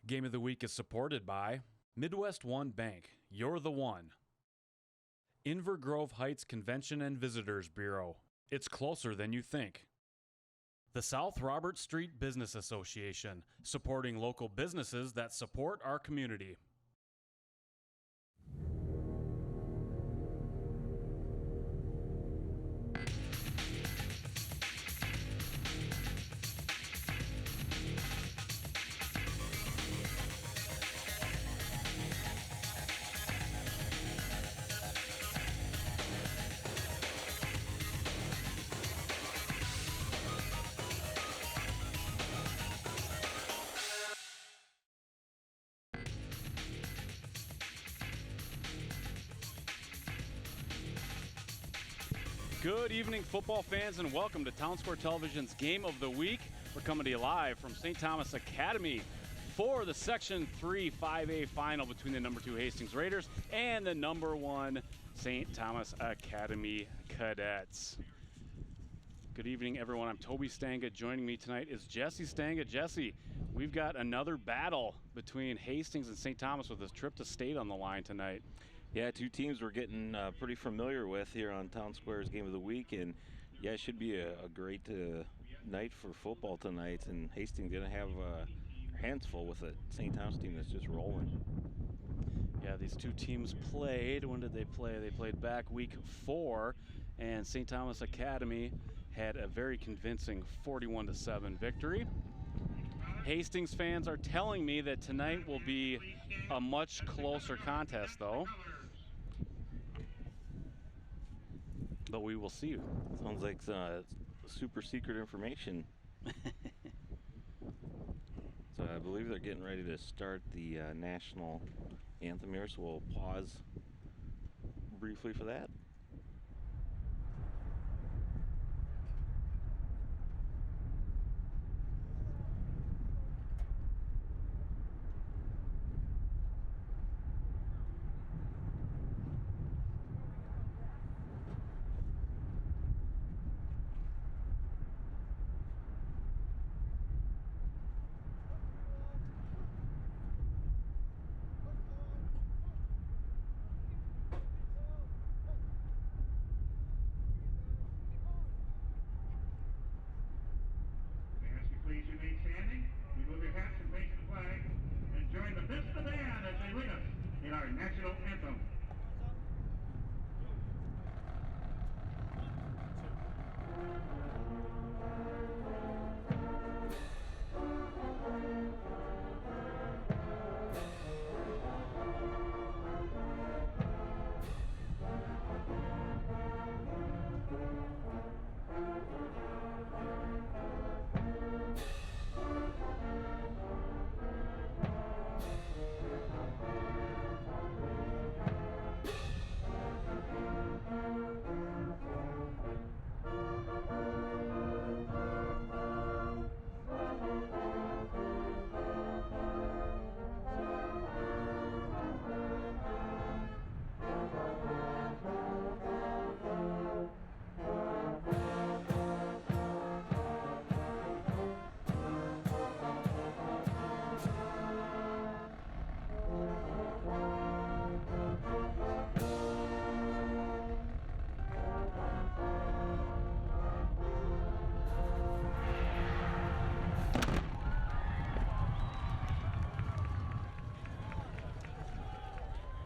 Game of the Week is supported by Midwest One Bank. You're the one. Inver Grove Heights Convention and Visitors Bureau. It's closer than you think. The South Robert Street Business Association, supporting local businesses that support our community. Good evening, football fans, and welcome to Town Square Television's Game of the Week. We're coming to you live from St. Thomas Academy for the Section 3 5A final between the number 2 Hastings Raiders and the number 1 St. Thomas Academy Cadets. Good evening, everyone. I'm Toby Stanga. Joining me tonight is Jesse Stanga. Jesse, we've got another battle between Hastings and St. Thomas with a trip to state on the line tonight. Yeah, two teams we're getting pretty familiar with here on Town Square's Game of the Week, and yeah, it should be a great night for football tonight. And Hastings going to have hands full with a St. Thomas team that's just rolling. Yeah, these two teams played. When did they play? They played back week 4, and St. Thomas Academy had a very convincing 41-7 victory. Hastings fans are telling me that tonight will be a much closer contest, though. But we will see. Sounds like super secret information. So I believe they're getting ready to start the national anthem here, so we'll pause briefly for that.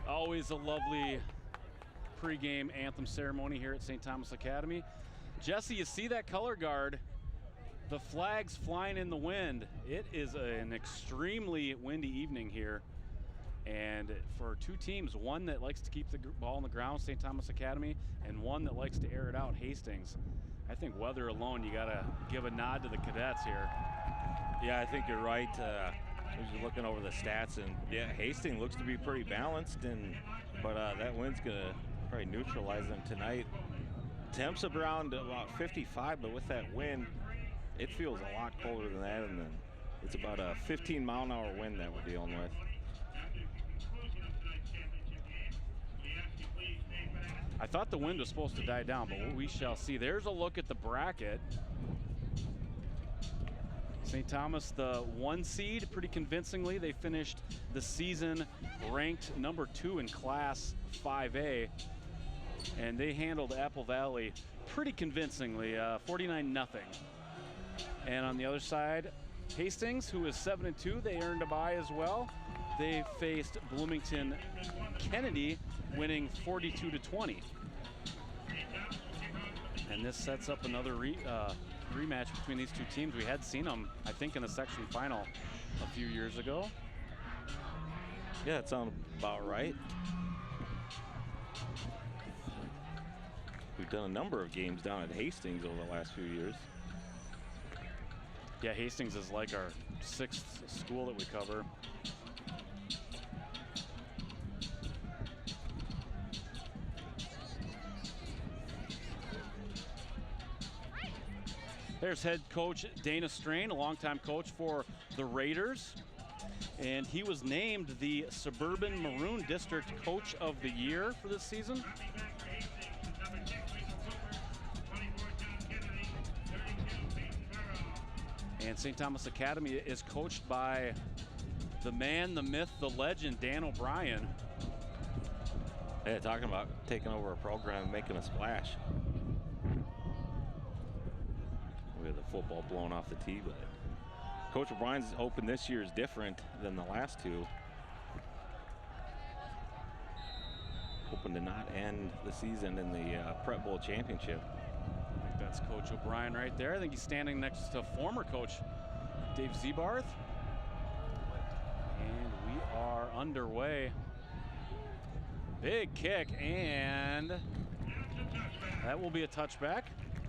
Always a lovely pregame anthem ceremony here at St. Thomas Academy. Jesse, you see that color guard? The flag's flying in the wind. It is an extremely windy evening here. And for two teams, one that likes to keep the ball on the ground, St. Thomas Academy, and one that likes to air it out, Hastings. I think weather alone, you got to give a nod to the cadets here. Yeah, I think you're right. I was just looking over the stats, and yeah, Hastings looks to be pretty balanced, but that wind's going to probably neutralize them tonight. Temps around about 55, but with that wind, it feels a lot colder than that, and then it's about a 15-mile-an-hour wind that we're dealing with. I thought the wind was supposed to die down, but we shall see. There's a look at the bracket. St. Thomas, the 1 seed, pretty convincingly. They finished the season ranked number 2 in Class 5A, and they handled Apple Valley pretty convincingly, 49-0. And on the other side, Hastings, who is 7-2, they earned a bye as well. They faced Bloomington Kennedy, winning 42-20. And this sets up another rematch between these two teams. We had seen them, I think, in the section final a few years ago. Yeah, that sounds about right. We've done a number of games down at Hastings over the last few years. Yeah, Hastings is like our 6th school that we cover. There's head coach Dana Strain, a longtime coach for the Raiders. And he was named the Suburban Maroon District Coach of the Year for this season. And St. Thomas Academy is coached by the man, the myth, the legend, Dan O'Brien. Yeah, talking about taking over a program and making a splash. We have the football blown off the tee, but Coach O'Brien's hoping this year is different than the last two. Hoping to not end the season in the Prep Bowl championship. I think that's Coach O'Brien right there. I think he's standing next to former coach Dave Zebarth. And we are underway. Big kick, and that will be a touchback.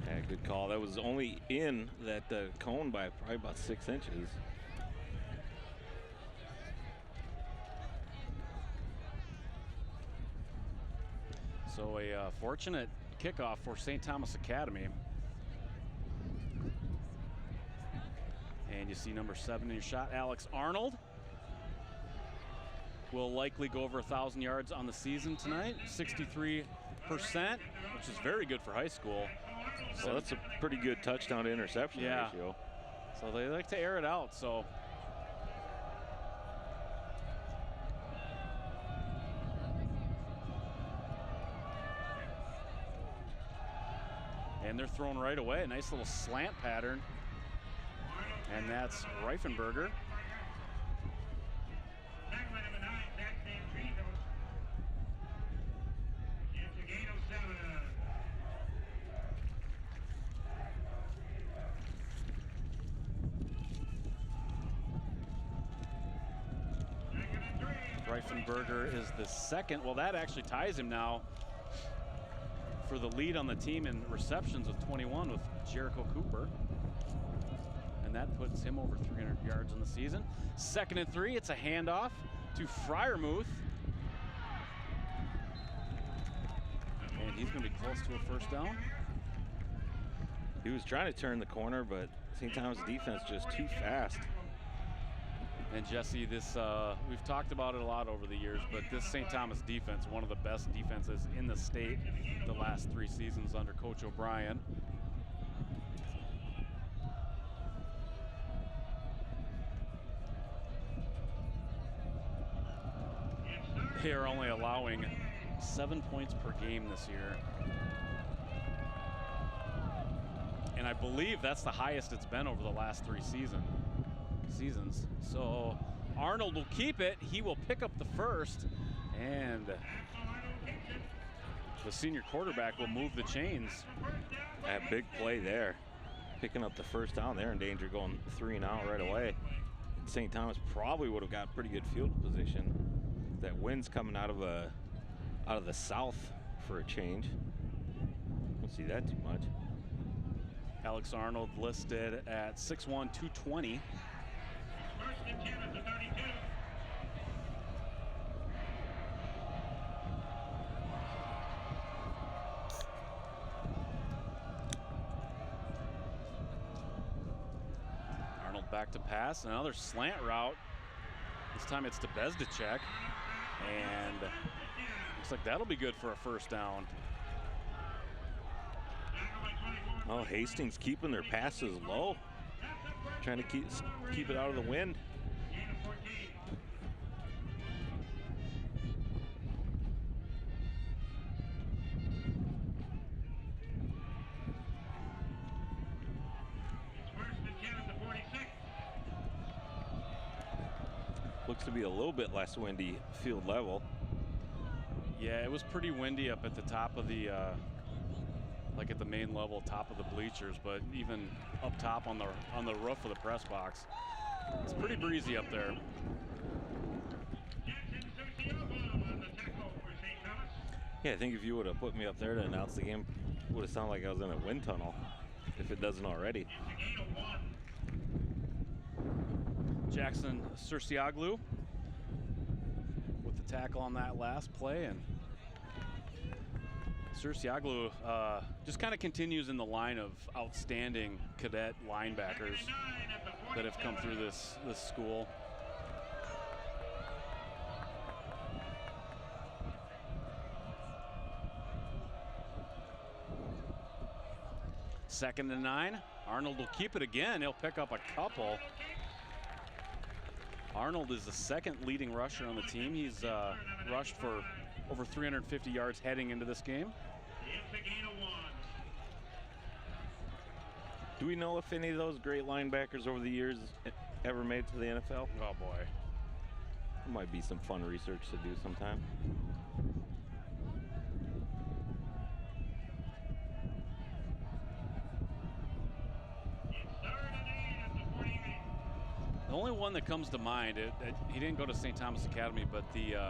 Yeah, good call. That was only in that cone by probably about 6 inches. So a fortunate kickoff for St. Thomas Academy. And you see number 7 in your shot, Alex Arnold. Will likely go over 1,000 yards on the season tonight, 63%, which is very good for high school. So that's a pretty good touchdown to interception ratio. So they like to air it out, so. And they're thrown right away, a nice little slant pattern. And that's Reifenberger. Reifenberger is the second. Well, that actually ties him now for the lead on the team in receptions with 21 with Jericho Cooper. And that puts him over 300 yards in the season. 2nd and 3, it's a handoff to Fryermuth. And he's gonna be close to a first down. He was trying to turn the corner, but St. Thomas defense just too fast. And Jesse, this we've talked about it a lot over the years, but this St. Thomas defense, one of the best defenses in the state the last 3 seasons under Coach O'Brien. They are only allowing 7 points per game this year. And I believe that's the highest it's been over the last 3 seasons. So Arnold will keep it. He will pick up the first, and the senior quarterback will move the chains. That big play there. Picking up the first down there, in danger going 3 and out right away. St. Thomas probably would have got pretty good field position. That wind's coming out of the south for a change. Don't see that too much. Alex Arnold listed at 6'1", 220. Arnold back to pass, another slant route. This time it's to Bezdacek, and looks like that'll be good for a first down. Oh, Hastings keeping their passes low. trying to keep it out of the wind. Looks to be a little bit less windy field level. Yeah, it was pretty windy up at the top of the, like at the main level, top of the bleachers, but even up top on the roof of the press box, it's pretty breezy up there. Yeah, I think if you would have put me up there to announce the game, it would have sounded like I was in a wind tunnel, if it doesn't already. Jackson Surcioglu with the tackle on that last play, and Surcioglu just kind of continues in the line of outstanding cadet linebackers that have come through this school. Second and 9. Arnold will keep it again. He'll pick up a couple. Arnold is the second leading rusher on the team. He's rushed for over 350 yards heading into this game. Do we know if any of those great linebackers over the years ever made it to the NFL? Oh boy. There might be some fun research to do sometime. The only one that comes to mind, he didn't go to St. Thomas Academy, but the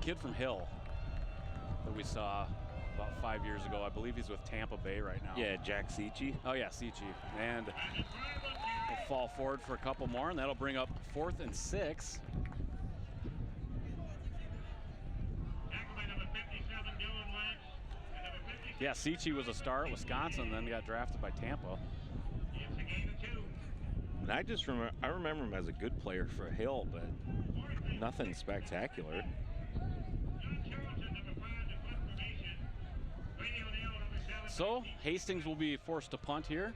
kid from Hill that we saw about 5 years ago, I believe he's with Tampa Bay right now. Yeah, Jack Seachy. Oh yeah, Seachy. And we'll fall forward for a couple more, and that'll bring up 4th and 6. Yeah, Seachy was a star at Wisconsin, then got drafted by Tampa. And I remember him as a good player for Hill, but nothing spectacular. So Hastings will be forced to punt here.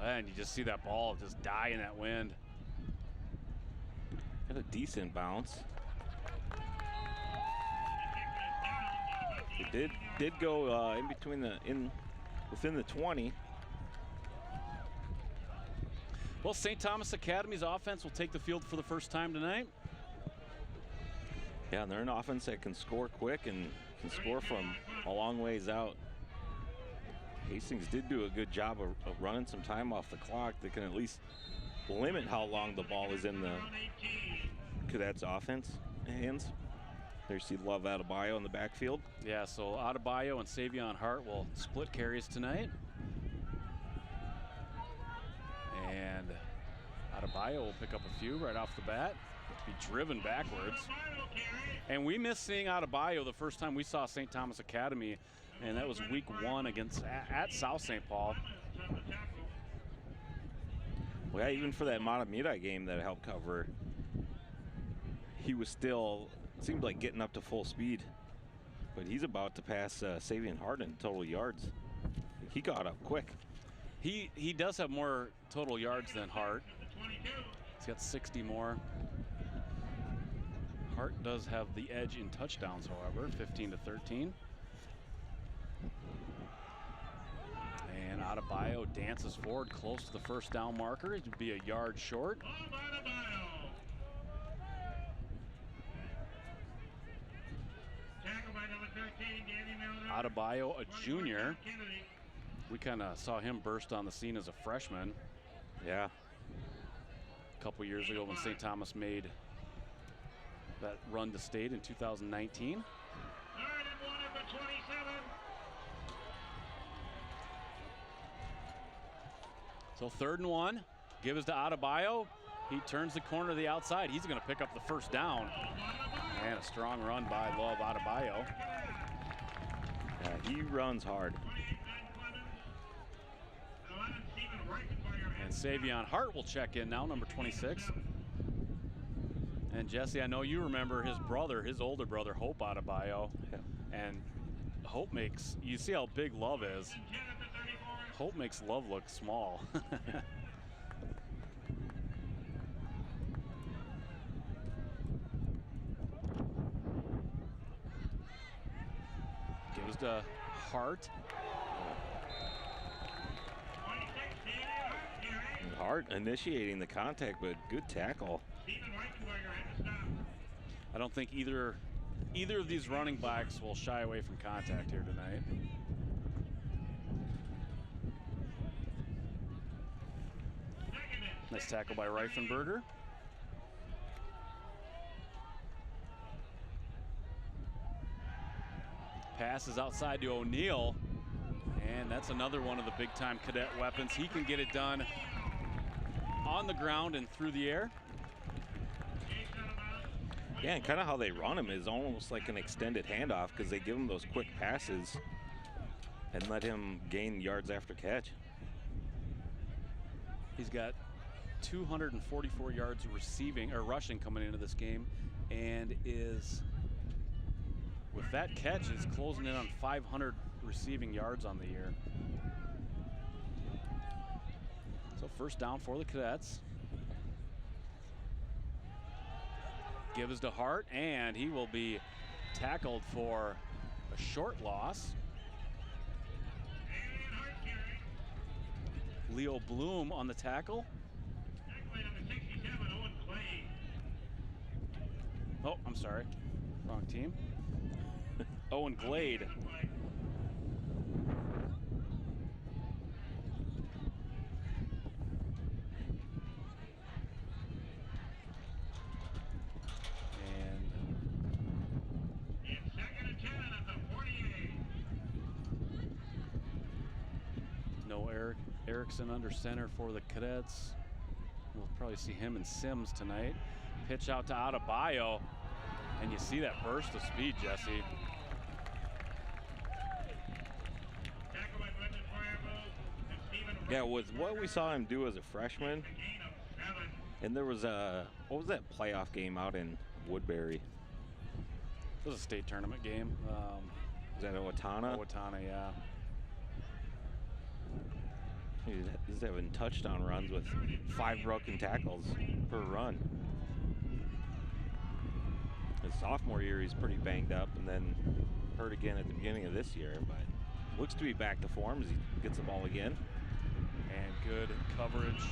And you just see that ball just die in that wind. Had a decent bounce. It did go in between within the 20. Well, St. Thomas Academy's offense will take the field for the first time tonight. Yeah, and they're an offense that can score quick and can score from a long ways out. Hastings did do a good job of running some time off the clock. They can at least limit how long the ball is in the Cadets offense hands. There you see Love Adebayo in the backfield. Yeah, so Adebayo and Savion Hart will split carries tonight. And Adebayo will pick up a few right off the bat. Be driven backwards. And we missed seeing Adebayo the first time we saw St. Thomas Academy, and that was week 1 against at South St. Paul. Well, yeah, even for that Matamita game that I helped cover, he was still, seemed like getting up to full speed. But he's about to pass Savion Hart in total yards. He got up quick. He does have more total yards than Hart. He's got 60 more. Hart does have the edge in touchdowns, however, 15-13. And Adebayo dances forward close to the first down marker. It would be a yard short. Adebayo, a junior. We kind of saw him burst on the scene as a freshman. Yeah. A couple years ago when St. Thomas made that run to state in 2019. So 3rd and 1. Give us to Adebayo. He turns the corner to the outside. He's going to pick up the first down. And a strong run by Love Adebayo. Yeah, he runs hard. And Savion Hart will check in now, number 26. And Jesse, I know you remember his brother, his older brother, Hope Adebayo. Yeah. And Hope makes, you see how big Love is. Hope makes love look small. Goes to Hart. Hart initiating the contact, but good tackle. I don't think either of these running backs will shy away from contact here tonight. Nice tackle by Reifenberger. Pass is outside to O'Neal, and that's another one of the big-time cadet weapons. He can get it done on the ground and through the air. Yeah, and kind of how they run him is almost like an extended handoff because they give him those quick passes and let him gain yards after catch. He's got 244 yards receiving or rushing coming into this game, and is, with that catch, is closing in on 500 receiving yards on the year. So first down for the Cadets. Gives to Hart, and he will be tackled for a short loss. Leo Bloom on the tackle. Oh, I'm sorry. Wrong team. Owen Glade. Erickson under center for the Cadets. We'll probably see him and Sims tonight. Pitch out to Adebayo, and you see that burst of speed, Jesse. Yeah, with what we saw him do as a freshman, and there was what was that playoff game out in Woodbury? It was a state tournament game. Was that Owatonna? Owatonna, yeah. He's having touchdown runs with 5 broken tackles per run. His sophomore year, he's pretty banged up, and then hurt again at the beginning of this year, but looks to be back to form as he gets the ball again. And good coverage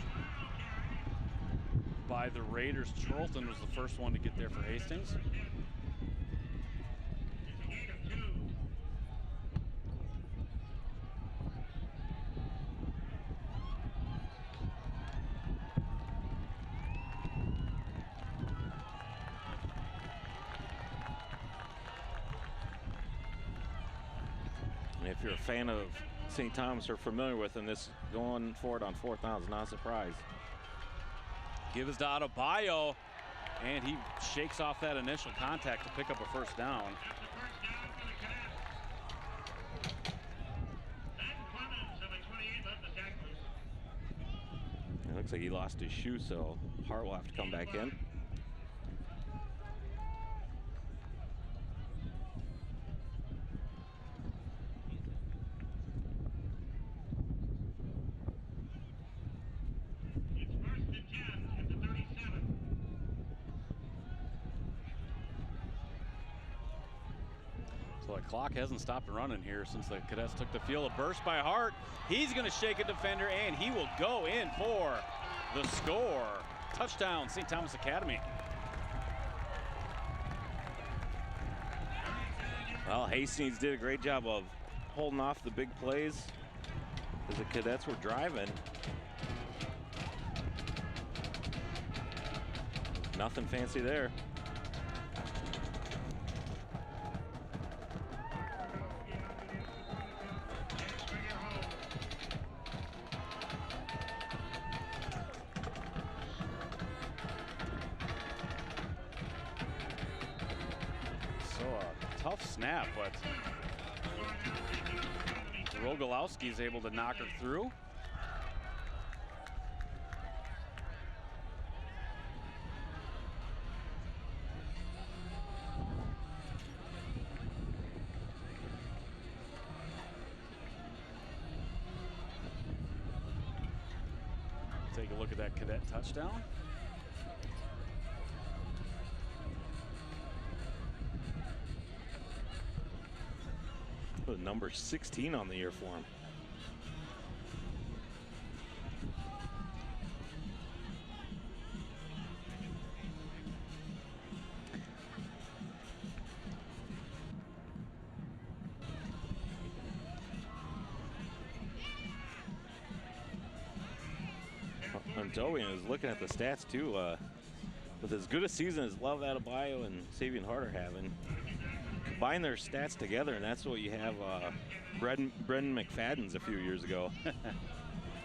by the Raiders. Charlton was the first one to get there for Hastings. If you're a fan of St. Thomas or familiar with him, this going forward on 4th down is not a surprise. Gives to Adebayo, and he shakes off that initial contact to pick up a first down. It looks like he lost his shoe, so Hart will have to come back in. So the clock hasn't stopped running here since the Cadets took the field. A burst by Hart. He's going to shake a defender, and he will go in for the score. Touchdown, St. Thomas Academy. Well, Hastings did a great job of holding off the big plays as the Cadets were driving. Nothing fancy there. Tough snap, but Rogalowski is able to knock her through. Take a look at that cadet touchdown. Put number 16 on the year for him. Joey is looking at the stats too. With as good a season as Love Adebayo and Savion Hart are having, combine their stats together, and that's what you have. Brendan McFadden's a few years ago.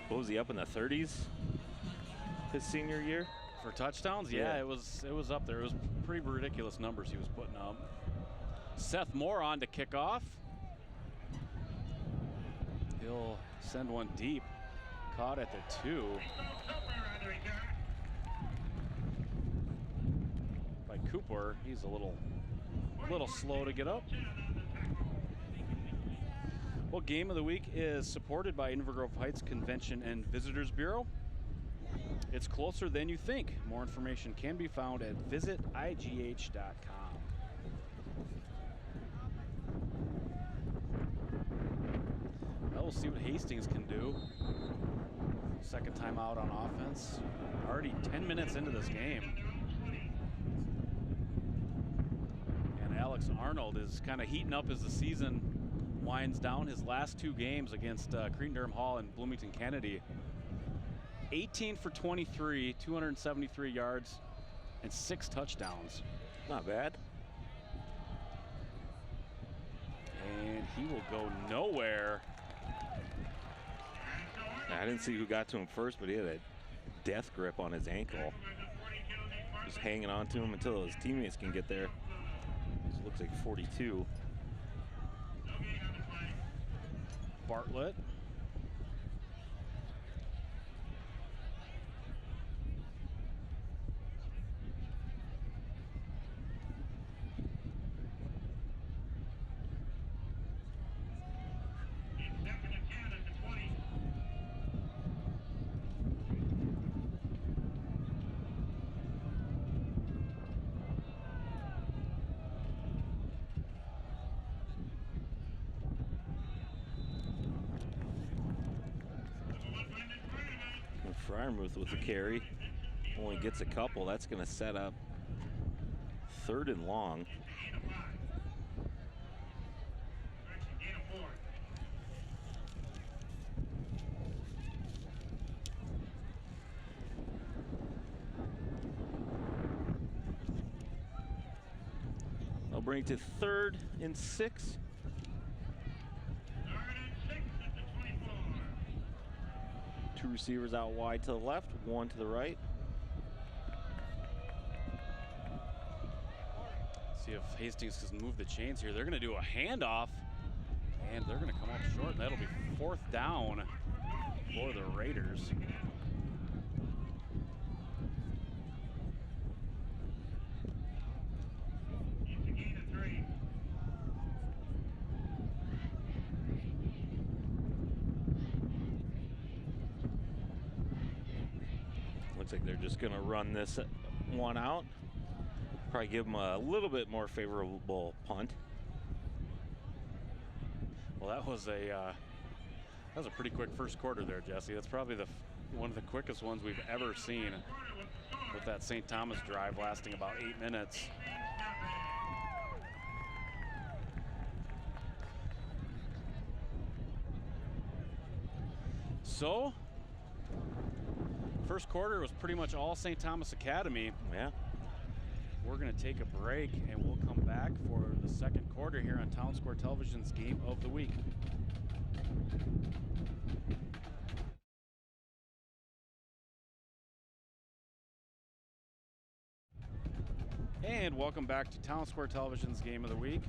What was he, up in the 30s his senior year? For touchdowns? Yeah, it was up there. It was pretty ridiculous numbers he was putting up. Seth Moore on to kick off. He'll send one deep. Caught at the 2. By Cooper. He's a little slow to get up. Well, Game of the Week is supported by Inver Grove Heights Convention and Visitors Bureau. It's closer than you think. More information can be found at visitigh.com. Well, we'll see what Hastings can do. Second time out on offense. Already 10 minutes into this game. And Alex Arnold is kind of heating up as the season winds down. His last 2 games against Cretin-Durham Hall and Bloomington Kennedy. 18 for 23, 273 yards, and 6 touchdowns. Not bad. And he will go nowhere. I didn't see who got to him first, but he had a death grip on his ankle. Just hanging on to him until his teammates can get there. This looks like 42. Bartlett. Fryermuth with the carry. Only gets a couple. That's going to set up 3rd and long. They'll bring it to 3rd and 6. Two receivers out wide to the left, 1 to the right. See if Hastings can move the chains here. They're going to do a handoff, and they're going to come up short. That'll be 4th down for the Raiders. Looks like they're just going to run this one out. Probably give them a little bit more favorable punt. Well, that was a pretty quick first quarter there, Jesse. That's probably one of the quickest ones we've ever seen, with that St. Thomas drive lasting about 8 minutes. So, first quarter was pretty much all St. Thomas Academy. Yeah. We're going to take a break, and we'll come back for the second quarter here on Town Square Television's Game of the Week. And welcome back to Town Square Television's Game of the Week.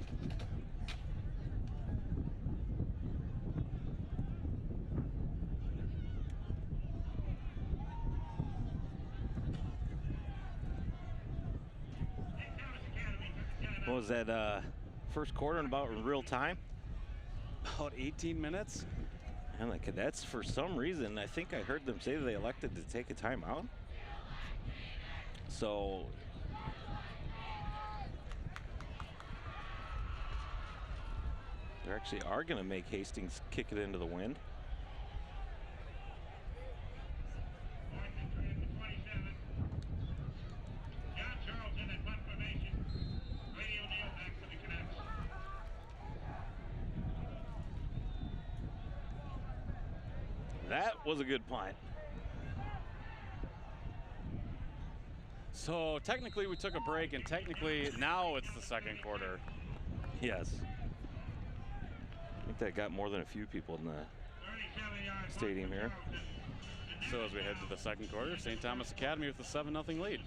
What was that first quarter in about in real time? About 18 minutes. And the cadets, for some reason, I think I heard them say they elected to take a timeout. So they actually are going to make Hastings kick it into the wind. That was a good punt. So technically we took a break, and technically now it's the second quarter. Yes. I think that got more than a few people in the stadium here. So as we head to the second quarter, St. Thomas Academy with a 7-0 lead.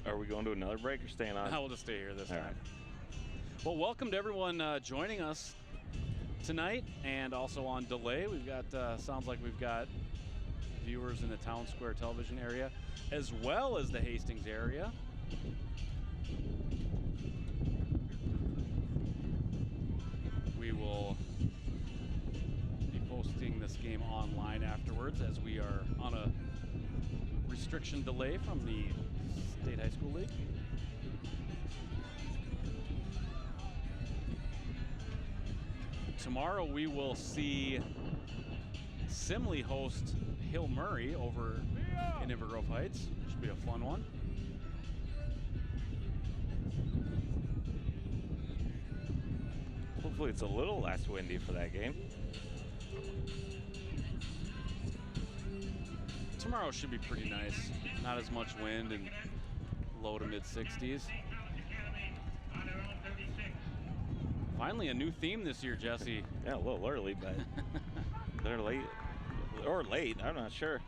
Are we going to another break or staying on? No, we'll just stay here this All time. right. Well, welcome to everyone joining us tonight, and also on delay. We've got, sounds like we've got viewers in the Town Square television area, as well as the Hastings area. We will be posting this game online afterwards, as we are on a restriction delay from the State High School League. Tomorrow we will see Simley host Hill Murray over in Inver Grove Heights. Should be a fun one. Hopefully it's a little less windy for that game. Tomorrow should be pretty nice. Not as much wind and low to mid 60s. Finally a new theme this year, Jesse. Yeah, a little early, but they're late. Or late, I'm not sure.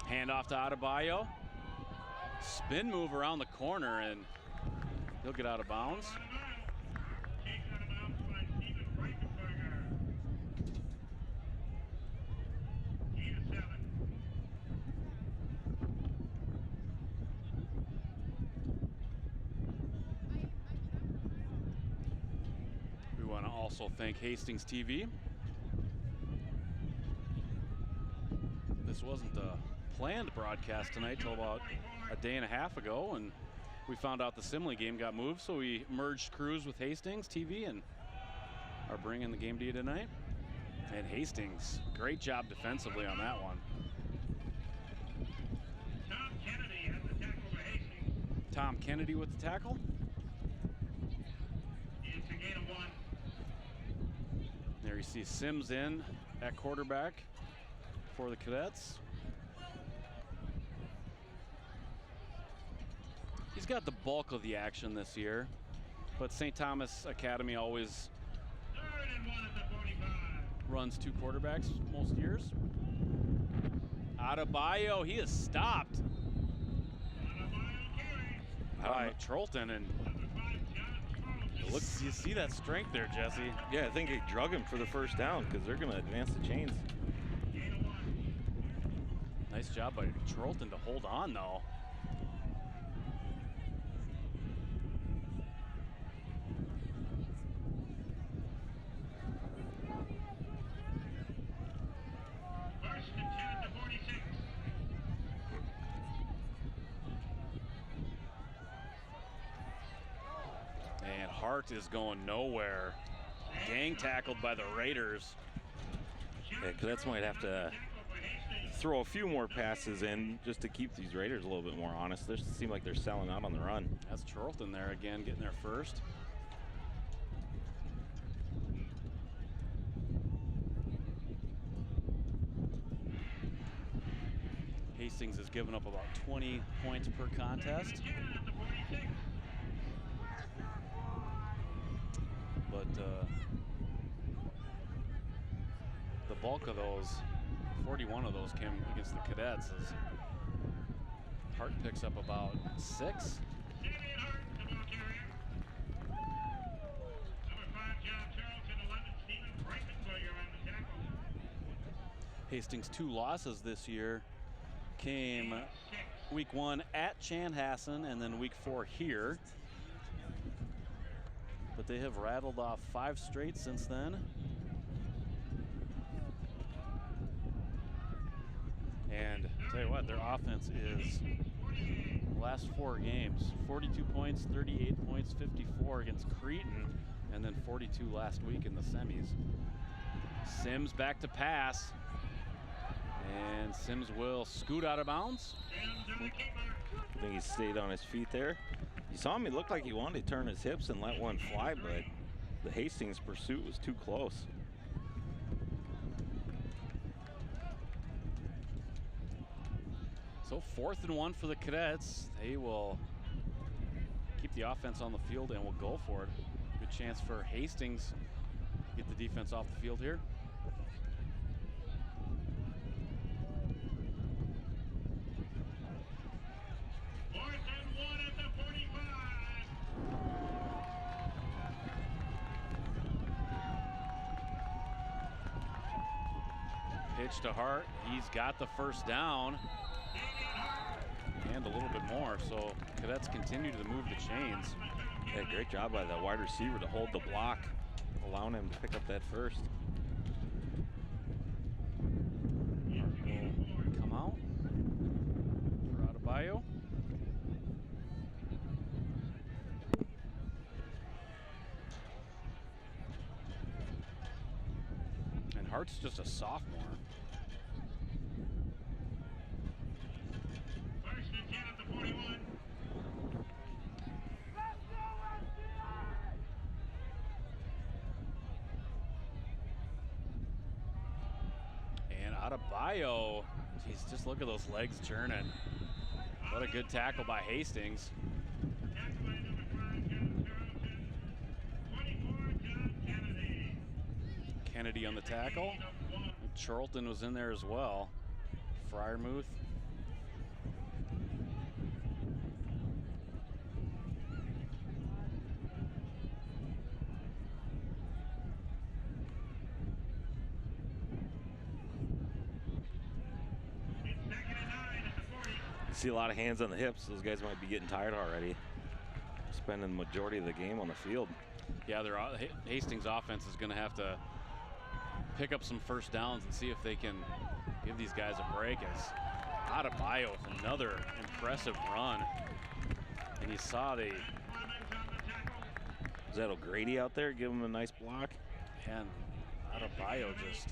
Hand off to Adebayo. Spin move around the corner, and he'll get out of bounds. We want to also thank Hastings TV. This wasn't a planned broadcast tonight till about a day and a half ago, and we found out the Simley game got moved, so we merged crews with Hastings TV and are bringing the game to you tonight. And Hastings, great job defensively on that one. Tom Kennedy with the tackle. It's a gain of 1. There you see Sims in at quarterback for the Cadets. He's got the bulk of the action this year, but St. Thomas Academy always 3rd and 1 at the 45. runs 2 quarterbacks most years. Adebayo, he is stopped by Trolton, and look, you see that strength there, Jesse. Yeah, I think they drug him for the first down because they're going to advance the chains. Nice job by Trolton to hold on, though. First and 10 at the 46. And Hart is going nowhere. Gang tackled by the Raiders. Yeah, Cadets might have to throw a few more passes in just to keep these Raiders a little bit more honest. They seem like they're selling out on the run. That's Charlton there again, getting there first. Hastings has given up about 20 points per contest. But the bulk of those, 41 of those came against the Cadets, as Hart picks up about 6. Hastings' 2 losses this year came week 1 at Chanhassen and then week 4 here. But they have rattled off 5 straight since then. And tell you what, their offense is last 4 games, 42 points, 38 points, 54 against Cretin, and then 42 last week in the semis. Sims back to pass, and Sims will scoot out of bounds. I think he stayed on his feet there. You saw him, he looked like he wanted to turn his hips and let one fly, but the Hastings pursuit was too close. So 4th and 1 for the Cadets. They will keep the offense on the field and will go for it. Good chance for Hastings to get the defense off the field here. Pitch to Hart. He's got the first down and a little bit more. So Cadets continue to move the chains. Yeah, great job by the wide receiver to hold the block, allowing him to pick up that first. Hart will come out for Adebayo. And Hart's just a sophomore. And Adebayo, geez, just look at those legs churning. What a good tackle by Hastings. Kennedy on the tackle. Charlton was in there as well. Fryermuth. See a lot of hands on the hips. Those guys might be getting tired already. Spending the majority of the game on the field. Yeah, their Hastings offense is going to have to pick up some first downs and see if they can give these guys a break. As Adebayo with another impressive run. And you saw the... Is that O'Grady out there? Give him a nice block. And Adebayo just...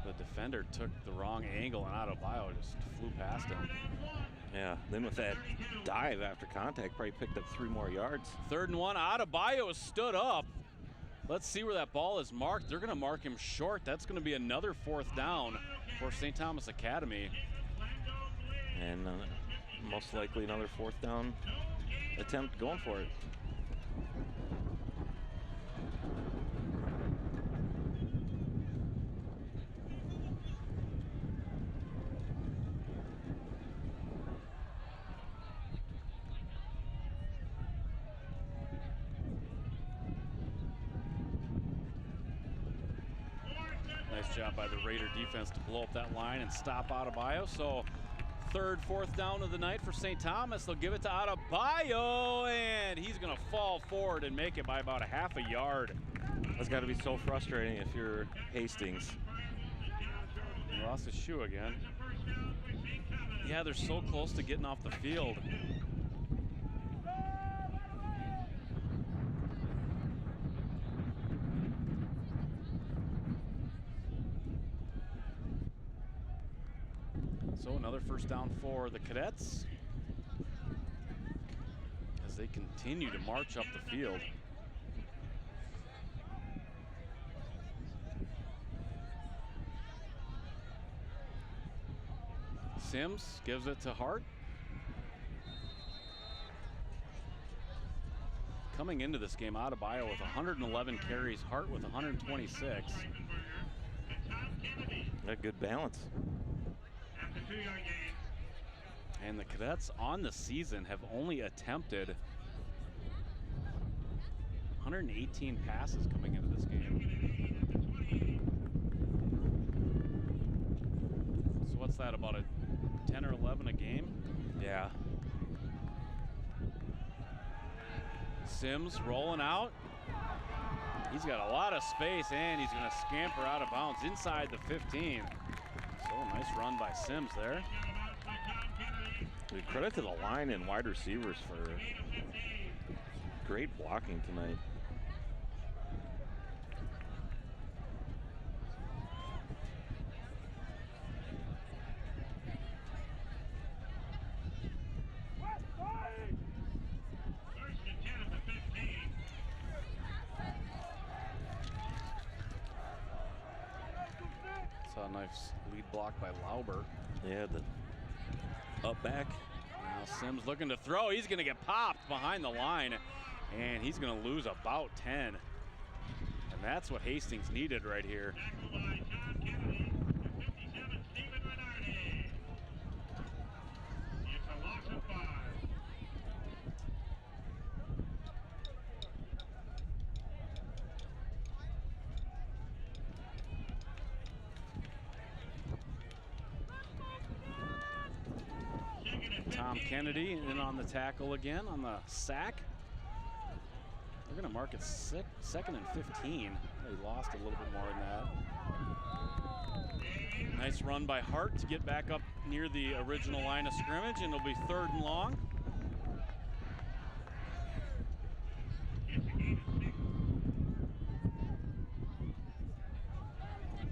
The defender took the wrong angle and Adebayo just flew past him. Yeah, then with that dive after contact, probably picked up 3 more yards. 3rd and 1, Adebayo is stood up. Let's see where that ball is marked. They're gonna mark him short. That's gonna be another 4th down for St. Thomas Academy. And most likely another 4th down attempt going for it. Nice job by the Raider defense to blow up that line and stop Adebayo. So 3rd, 4th down of the night for St. Thomas. They'll give it to Adebayo, and he's gonna fall forward and make it by about a half a yard. That's gotta be so frustrating if you're Hastings. He lost his shoe again. Yeah, they're so close to getting off the field. So another first down for the Cadets as they continue to march up the field. Sims gives it to Hart. Coming into this game, Adebayo with 111 carries, Hart with 126. A good balance. And the Cadets on the season have only attempted 118 passes coming into this game. So what's that, about a 10 or 11 a game? Yeah. Sims rolling out. He's got a lot of space, and he's going to scamper out of bounds inside the 15. So nice run by Sims there. Credit to the line and wide receivers for great blocking tonight. Saw a nice lead block by Lauber. Yeah, the up back. Now Sims looking to throw. He's going to get popped behind the line, and he's going to lose about 10. And that's what Hastings needed right here. Tom Kennedy in on the tackle again on the sack. They're going to mark it second and 15. They lost a little bit more than that. Nice run by Hart to get back up near the original line of scrimmage, and it'll be 3rd and long.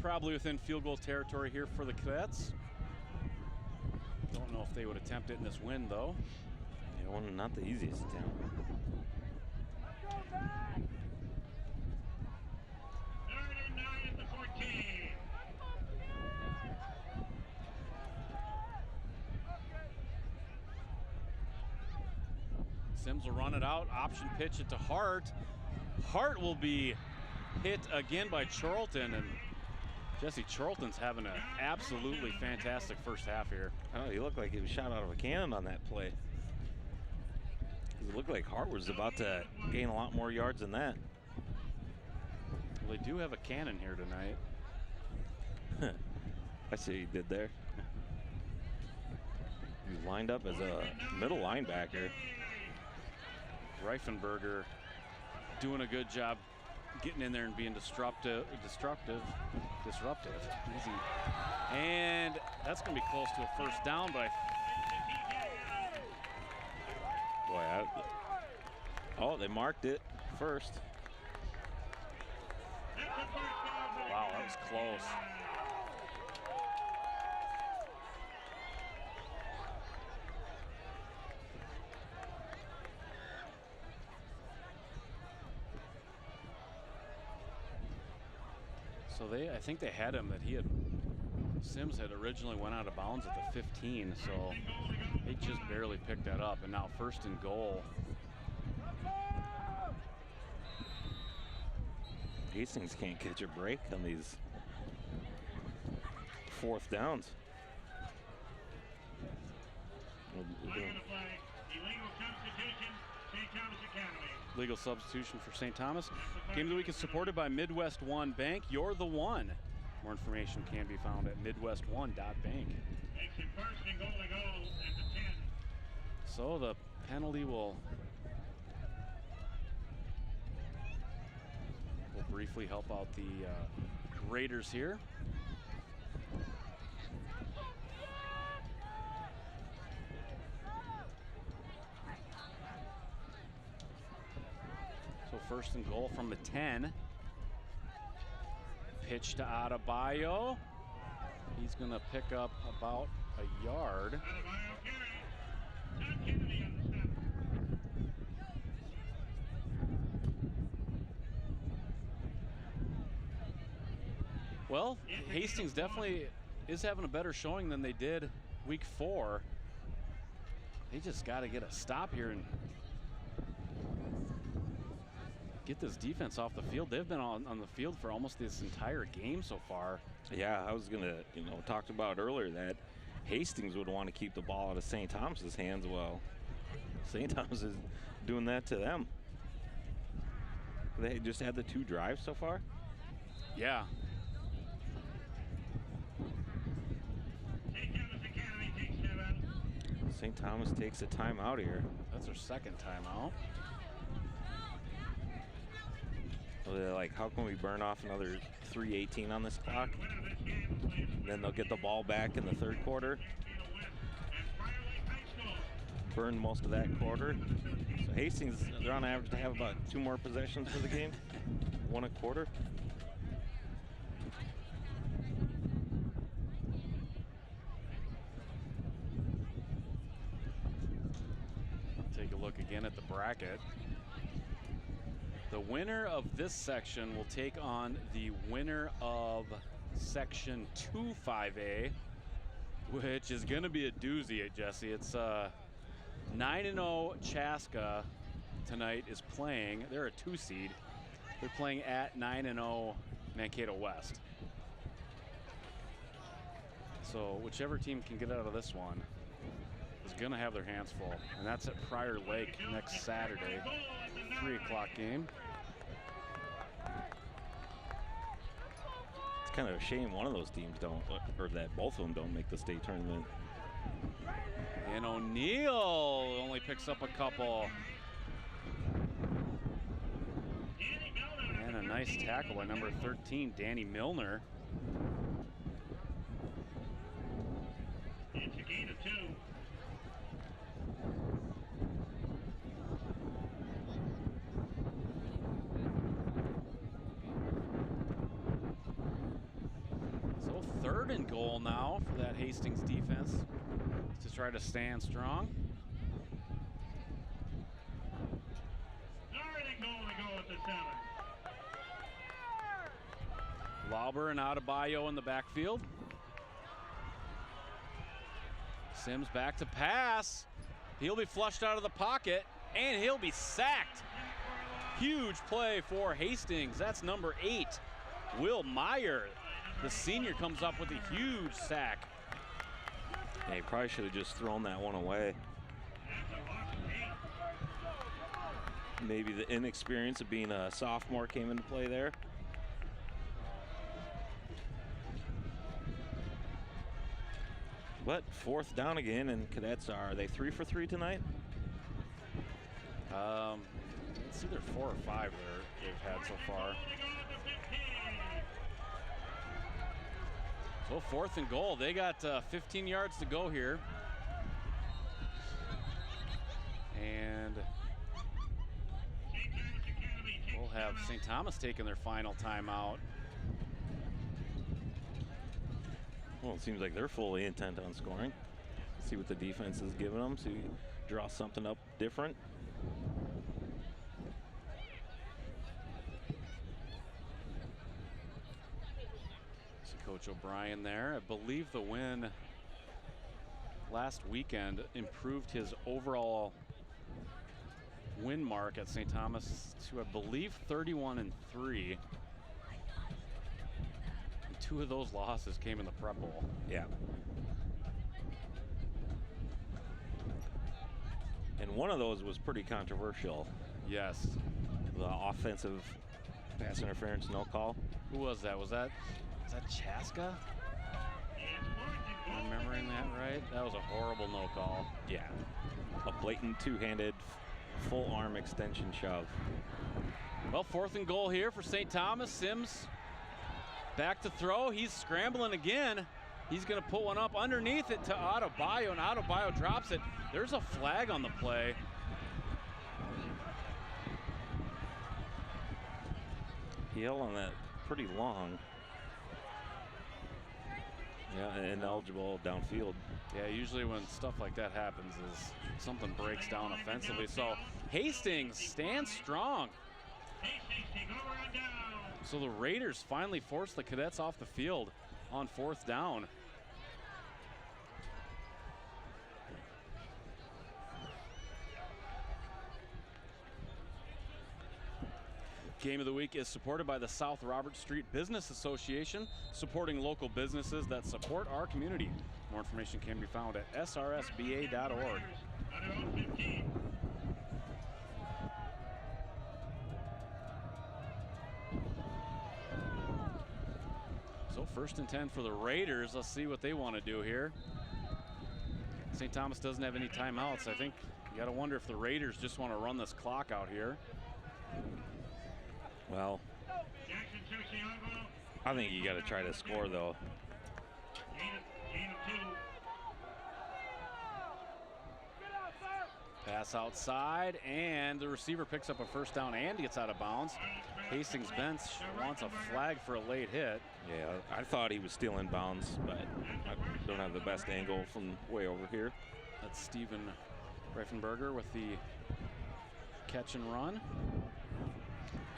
Probably within field goal territory here for the Cadets. Don't know if they would attempt it in this wind, though. Yeah, not the easiest attempt. 3rd and 9 at the 14. Sims will run it out, option pitch it to Hart. Hart will be hit again by Charlton, and Jesse Charlton's having an absolutely fantastic first half here. Oh, he looked like he was shot out of a cannon on that play. It looked like Hart was about to gain a lot more yards than that. Well, they do have a cannon here tonight. I see what you did there. He lined up as a middle linebacker. Reifenberger doing a good job getting in there and being disruptive. Easy. And that's going to be close to a first down, but oh, they marked it first. wow, that was close. So I think they had him that Sims had originally went out of bounds at the 15, so they just barely picked that up, and now 1st and goal. Hastings can't catch a break on these 4th downs. Legal substitution for St. Thomas. Game of the week is supported by Midwest One Bank. You're the one. More information can be found at midwestone.bank. Makes it 1st and goal to go at the 10. So the penalty will briefly help out the Raiders here. So 1st and goal from the 10. Pitch to Adebayo. He's going to pick up about a yard. Well, Hastings definitely is having a better showing than they did week 4. They just got to get a stop here and get this defense off the field. They've been on the field for almost this entire game so far. Yeah, I was going to, talked about earlier that Hastings would want to keep the ball out of St. Thomas's hands. Well, St. Thomas is doing that to them. They just had the 2 drives so far? Yeah. St. Thomas takes a timeout here. That's their 2nd timeout. They're like, how can we burn off another 3:18 on this clock? Then they'll get the ball back in the third quarter. Burn most of that quarter. So Hastings, they're on average to have about 2 more possessions for the game. 1 a quarter. Take a look again at the bracket. The winner of this section will take on the winner of section 2-5A, which is going to be a doozy, Jesse. It's 9-0 Chaska tonight is playing. They're a 2 seed. They're playing at 9-0 Mankato West. So whichever team can get out of this one is going to have their hands full. And that's at Prior Lake next Saturday, 3 o'clock game. It's kind of a shame one of those teams don't, or that both of them don't make the state tournament. And O'Neill only picks up a couple. And a nice tackle by number 13, Danny Milner. It's a gain of 2. So 3rd and goal now for that Hastings defense to try to stand strong. 3rd and goal to go at the 7. Lauber and Adebayo in the backfield. Sims back to pass. He'll be flushed out of the pocket, and he'll be sacked. Huge play for Hastings. That's number 8, Will Meyer. The senior comes up with a huge sack. Yeah, he probably should have just thrown that one away. Maybe the inexperience of being a sophomore came into play there. But 4th down again, and Cadets are they 3 for 3 tonight? It's either 4 or 5 they've had so far. So 4th and goal. They got 15 yards to go here. And we'll have St. Thomas taking their final timeout. Well, it seems like they're fully intent on scoring. See what the defense is giving them. See, draw something up different. See Coach O'Brien there. I believe the win last weekend improved his overall win mark at St. Thomas to, I believe, 31-3. 2 of those losses came in the Prep Bowl. Yeah. And one of those was pretty controversial. Yes. The offensive pass interference no call. Who was that? Was that Chaska? Am I remembering that right? That was a horrible no call. Yeah. A blatant 2-handed full arm extension shove. Well, 4th and goal here for St. Thomas. Sims back to throw. He's scrambling again. He's going to put one up underneath it to Adebayo, and Adebayo drops it. There's a flag on the play. He held on that pretty long. Yeah, ineligible downfield. Yeah, usually when stuff like that happens is something breaks down offensively. So Hastings stands strong. Hastings take over and down. So the Raiders finally force the Cadets off the field on 4th down. Game of the Week is supported by the South Robert Street Business Association, supporting local businesses that support our community. More information can be found at srsba.org. So 1st and 10 for the Raiders. Let's see what they want to do here. St. Thomas doesn't have any timeouts. I think you got to wonder if the Raiders just want to run this clock out here. Well, I think you got to try to score, though. Gain of 2. Pass outside, and the receiver picks up a first down and gets out of bounds. Hastings bench wants a flag for a late hit. Yeah, I thought he was still in bounds, but I don't have the best angle from way over here. That's Steven Reifenberger with the catch and run.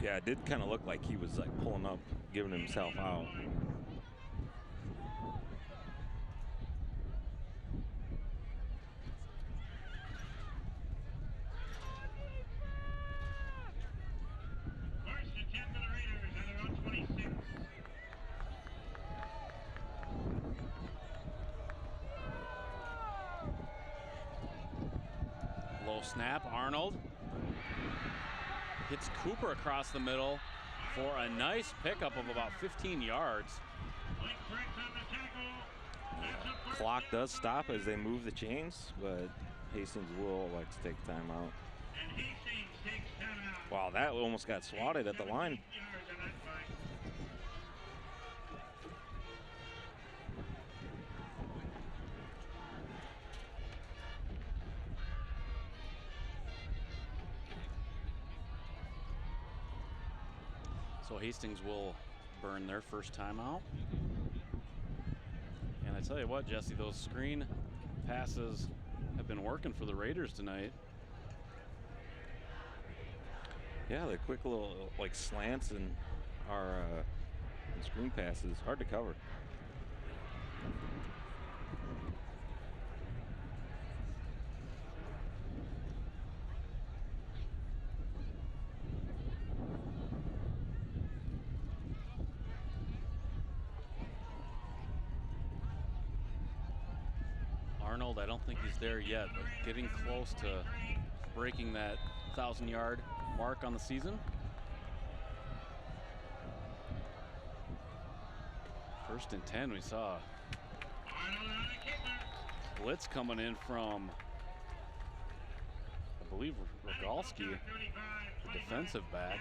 Yeah, it did kind of look like he was like pulling up, giving himself out. First attempt for the Raiders on their own 26. Low snap, Arnold hits Cooper across the middle for a nice pickup of about 15 yards. Quick break on the tackle. That's a first Clock down does for stop as they move the chains, but Hastings will like to take timeout. And Hastings takes timeout. Wow, that almost got swatted at the line. 17 yards on that play. So Hastings will burn their first timeout. And I tell you what, Jesse, those screen passes have been working for the Raiders tonight. Yeah, the quick little like slants and our screen passes hard to cover. Arnold, I don't think he's there yet, but getting close to breaking that 1,000-yard mark on the season. First and 10, we saw Arnold on the kicker. blitz coming in from, I believe, Rogalski, the defensive back.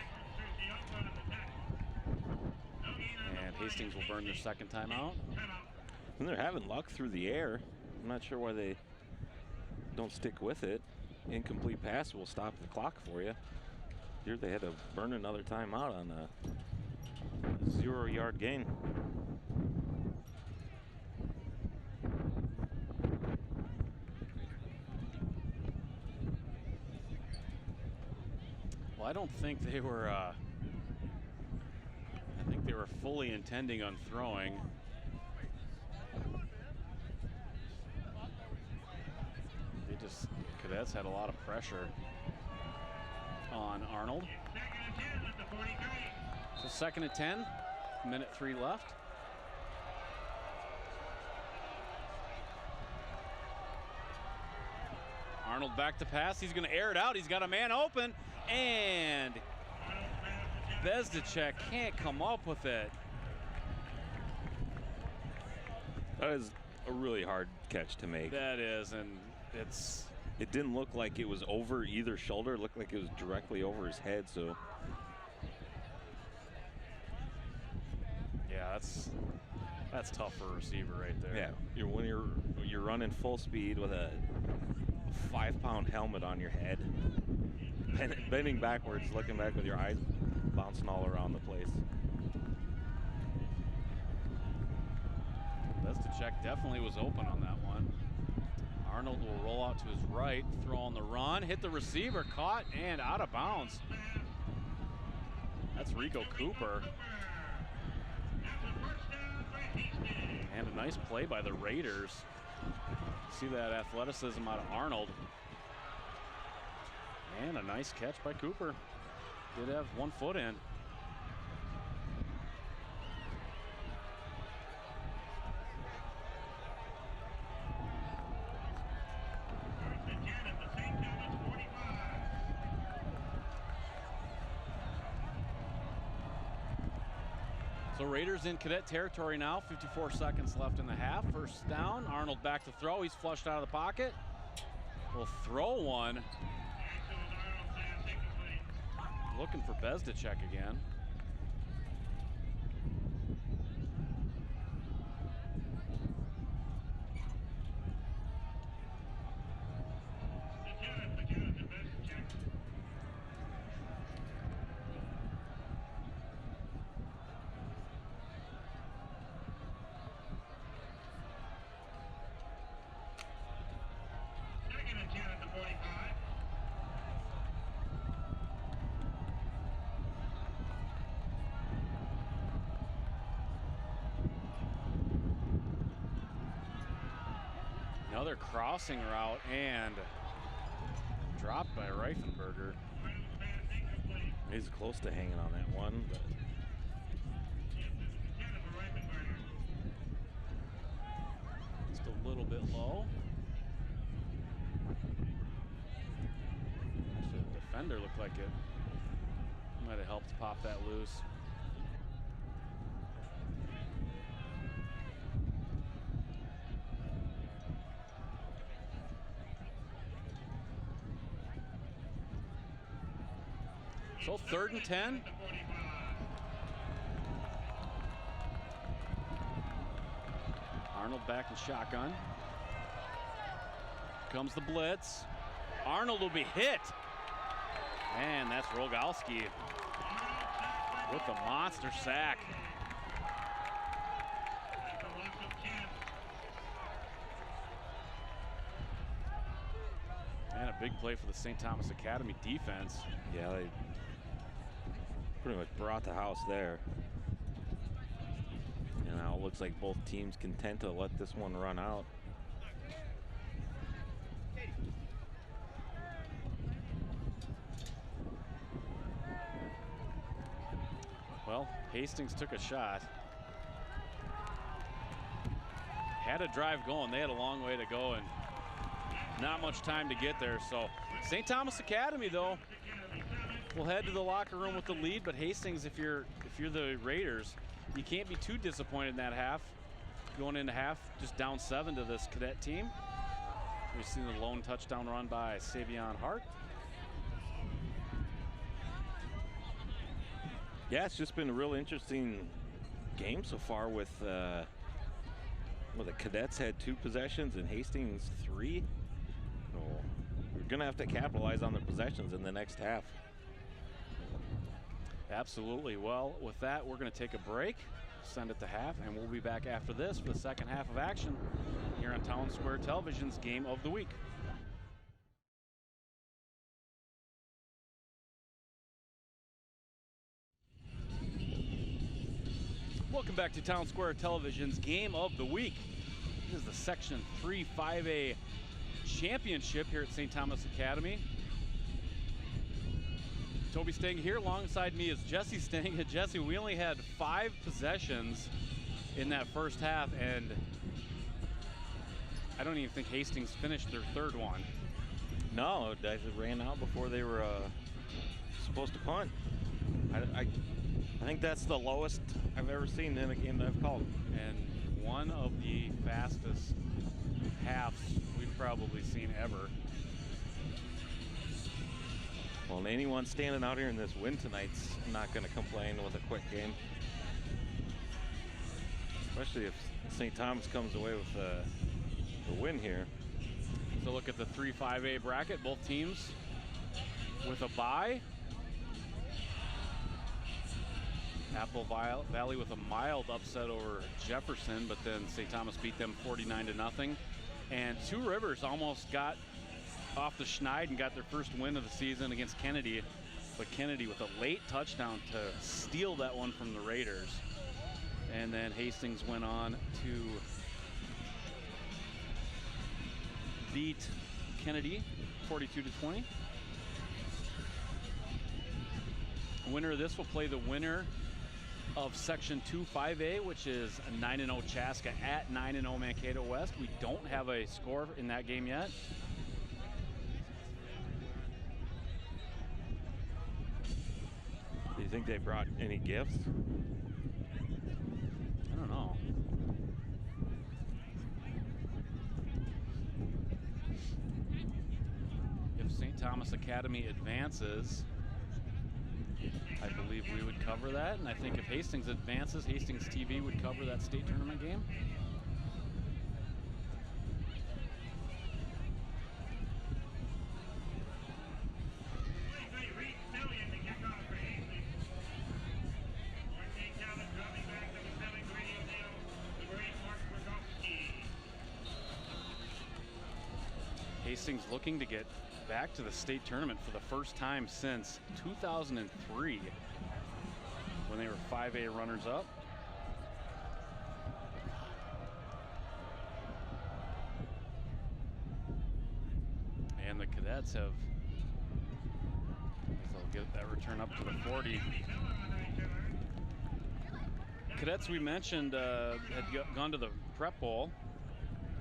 And Hastings will burn their second timeout. And they're having luck through the air. I'm not sure why they don't stick with it. Incomplete pass will stop the clock for you. Here they had to burn another timeout on a 0-yard gain. Well, I don't think they were, I think they were fully intending on throwing. Cadets had a lot of pressure on Arnold. So second and 10, minute 3 left. Arnold back to pass. He's going to air it out. He's got a man open, and Bezdicek can't come up with it. That is a really hard catch to make. That is, and it didn't look like it was over either shoulder. It looked like it was directly over his head. So yeah, that's tough for a receiver right there. yeah, when you're running full speed with a 5-pound helmet on your head, bending backwards, looking back with your eyes bouncing all around the place. Bezdicek definitely was open on that one. Arnold will roll out to his right, throw on the run, hit the receiver, caught and out of bounds. That's Rico Cooper. And a nice play by the Raiders. See that athleticism out of Arnold. And a nice catch by Cooper. Did have 1 foot in. So Raiders in cadet territory now, 54 seconds left in the half. First down, Arnold back to throw. He's flushed out of the pocket. Will throw one. Looking for Bezdicek again. Another crossing route and dropped by Reifenberger. He's close to hanging on that one, but just a little bit low. Actually, the defender looked like it might have helped pop that loose. So 3rd and 10. Arnold back in shotgun. Comes the blitz. Arnold will be hit. And that's Rogalski with the monster sack. And a big play for the St. Thomas Academy defense. yeah, they pretty much brought the house there. And now it looks like both teams content to let this one run out. Well, Hastings took a shot. Had a drive going. They had a long way to go and not much time to get there. So St. Thomas Academy, though, will head to the locker room with the lead. But Hastings, if you're the Raiders, you can't be too disappointed in that half. Going into half, just down 7 to this cadet team. We've seen the lone touchdown run by Savion Hart. Yeah, it's just been a real interesting game so far with the Cadets had 2 possessions and Hastings 3. So we're gonna have to capitalize on the possessions in the next half. Absolutely. Well, with that, we're gonna take a break, send it to half, and we'll be back after this for the second half of action here on Town Square Television's Game of the Week. Welcome back to Town Square Television's Game of the Week. This is the Section 3 5A Championship here at St. Thomas Academy. Toby Stang here. Alongside me is Jesse Stang. Jesse, we only had 5 possessions in that first half, and I don't even think Hastings finished their 3rd one. No, they ran out before they were supposed to punt. I think that's the lowest I've ever seen in a game that I've called. And one of the fastest halves we've probably seen ever. Well, anyone standing out here in this win tonight's not going to complain with a quick game. Especially if St. Thomas comes away with the win here. So look at the 3 5A bracket, both teams with a bye. Apple Valley with a mild upset over Jefferson, but then St. Thomas beat them 49-0. And Two Rivers almost got off the schneid and got their first win of the season against Kennedy, but Kennedy with a late touchdown to steal that one from the Raiders. And then Hastings went on to beat Kennedy 42-20. Winner of this will play the winner of Section 2 5A, which is 9-0 Chaska at 9-0 Mankato West. We don't have a score in that game yet. Do you think they brought any gifts? I don't know. If St. Thomas Academy advances, I believe we would cover that, and I think if Hastings advances, Hastings TV would cover that state tournament game. Hastings looking to get back to the state tournament for the first time since 2003 when they were 5A runners-up. Cadets have, they'll get that return up to the 40. Cadets, we mentioned, had gone to the Prep Bowl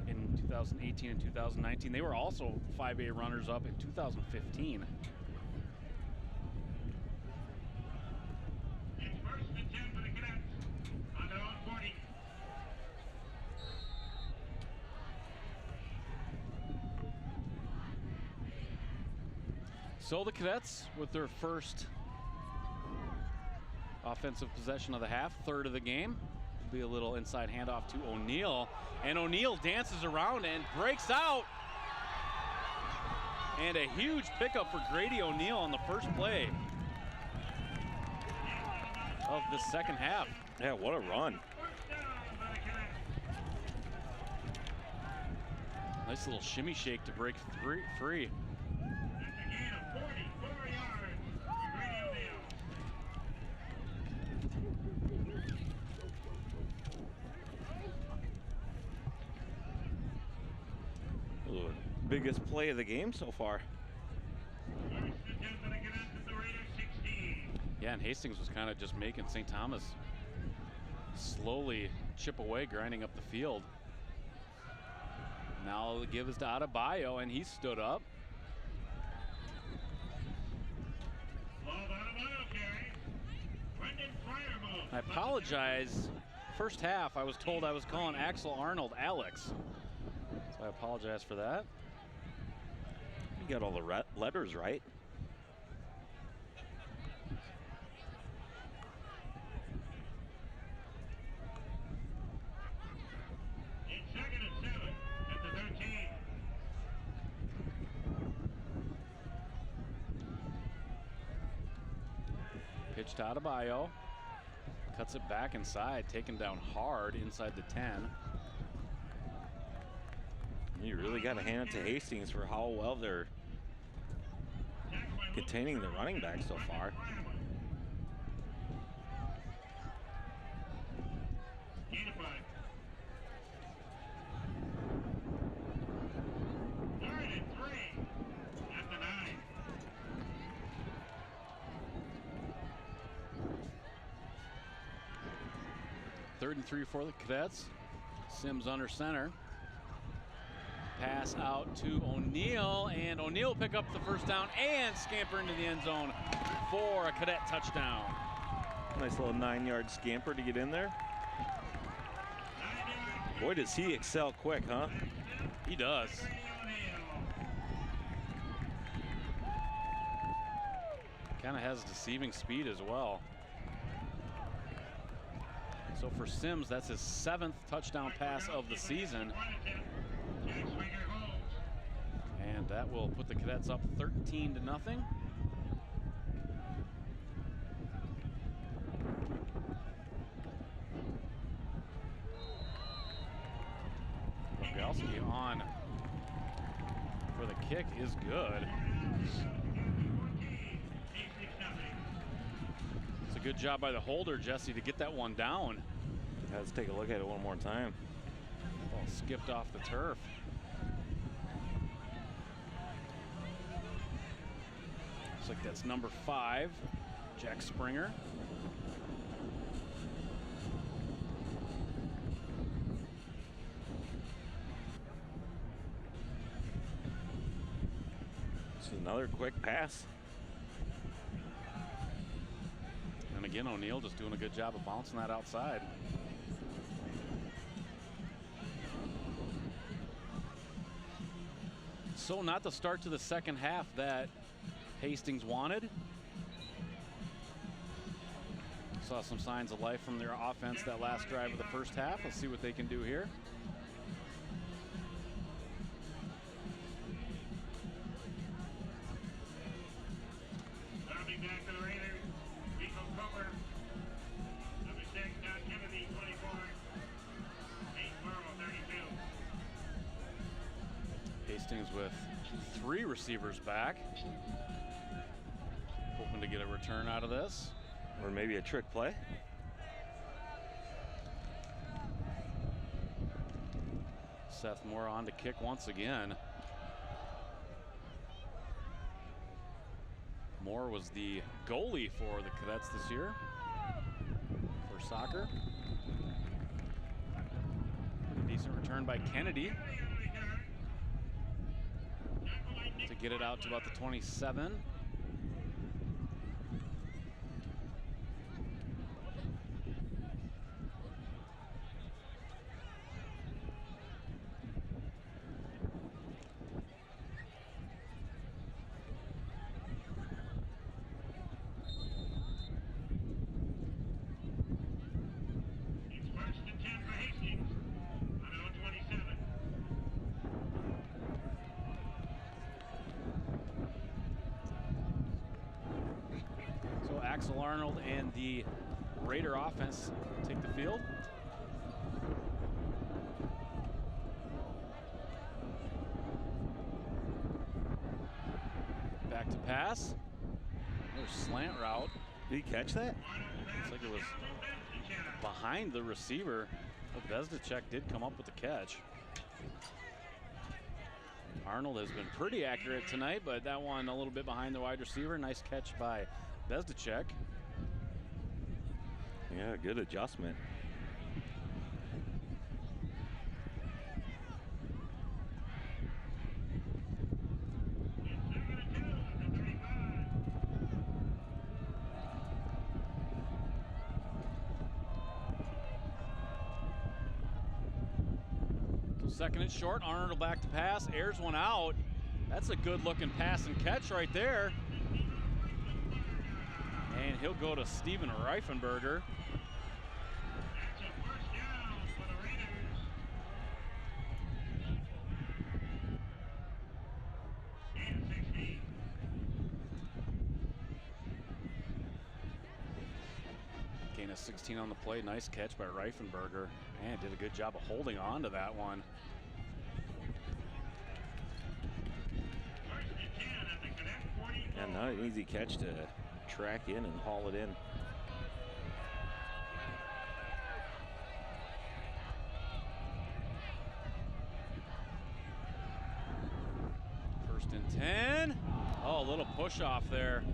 in 2018 and 2019. They were also 5A runners-up in 2015. It's first and 10 for the Cadets on their own 40. So the Cadets, with their first offensive possession of the half, third of the game, will be a little inside handoff to O'Neill. And O'Neill dances around and breaks out. And a huge pickup for Grady O'Neill on the first play of the second half. Yeah, what a run. First down by the Cadets. Nice little shimmy shake to break free. That's a gain of 44 yards for Grady O'Neill. Ooh, biggest play of the game so far. First and 10 for the Cadets at the Raiders 16. Yeah, and Hastings was kind of just making St. Thomas slowly chip away, grinding up the field. Now the give is to Adebayo, and he stood up. Ball by Adebayo carry. Brendan Fryer moves. I apologize. First half, I was told I was calling Axel Arnold Alex. So I apologize for that. You got all the letters right. It's second and 7 at the 13. Pitch to Adebayo. Cuts it back inside, taken down hard inside the 10. You really got to hand it to Hastings for how well they're containing the running back so far. Gain of 5. Third and 3 at the 9. Third and 3 for the Cadets. Sims under center. Pass out to O'Neill, and O'Neill pick up the first down and scamper into the end zone for a Cadet touchdown. Nice little 9-yard scamper to get in there. 9 yards. Boy, does he excel quick, huh? He does. Grady O'Neill. Kind of has deceiving speed as well. So for Sims, that's his 7th touchdown pass of the season. Jack Swinger holds. And that will put the Cadets up 13-0. Bogalski on for the kick is good. 14. It's a good job by the holder, Jesse, to get that one down. Let's take a look at it one more time. Ball skipped off the turf. Looks like that's number 5, Jack Springer. It's another quick pass. And again, O'Neill just doing a good job of bouncing that outside. So not the start to the second half that Hastings wanted. Saw some signs of life from their offense that last drive of the first half. Let's see what they can do here. Dropping back to the Raiders. Rico Cooper. Number 6, Don Kennedy, 24. Nate Burrow, 32. Hastings with 3 receivers back. Hoping to get a return out of this. Or maybe a trick play. Seth Moore on to kick once again. Moore was the goalie for the Cadets this year for soccer. Pretty decent return by Kennedy to get it out to about the 27. It's first and 10 for Hastings on our 27. So Axel Arnold and the Raider offense take the field. Back to pass. Another slant route. Did he catch that? Looks like it was behind the receiver, but Bezdicek did come up with the catch. Arnold has been pretty accurate tonight, but that one a little bit behind the wide receiver. Nice catch by Bezdicek. Yeah, good adjustment. So second and short, Arnold back to pass, airs one out. That's a good looking pass and catch right there. And he'll go to Steven Reifenberger. That's a first down for the Raiders. And 16. Gain of 16 on the play. Nice catch by Reifenberger. And did a good job of holding on to that one. First and 10 at the Cadet 44. And not an easy catch to track in and haul it in. First and 10. Oh, a little push off there.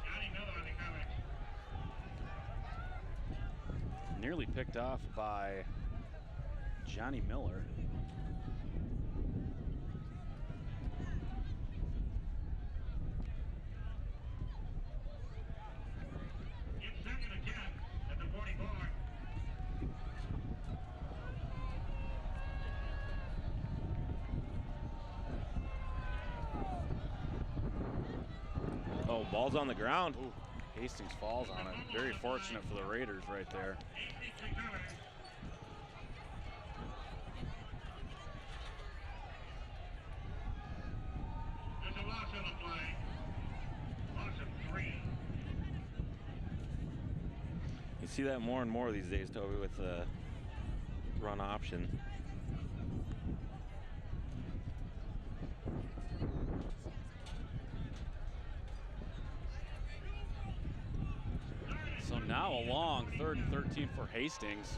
Johnny Miller on the coverage. Nearly picked off by Johnny Miller. It's second and 10 at the 44. Oh, ball's on the ground. Ooh, Hastings falls on it. Very fortunate for the Raiders right there. Hastings recovers. There's a loss on the play. Loss of 3. You see that more and more these days, Toby, with the run option. So now a long 3rd and 13 for Hastings.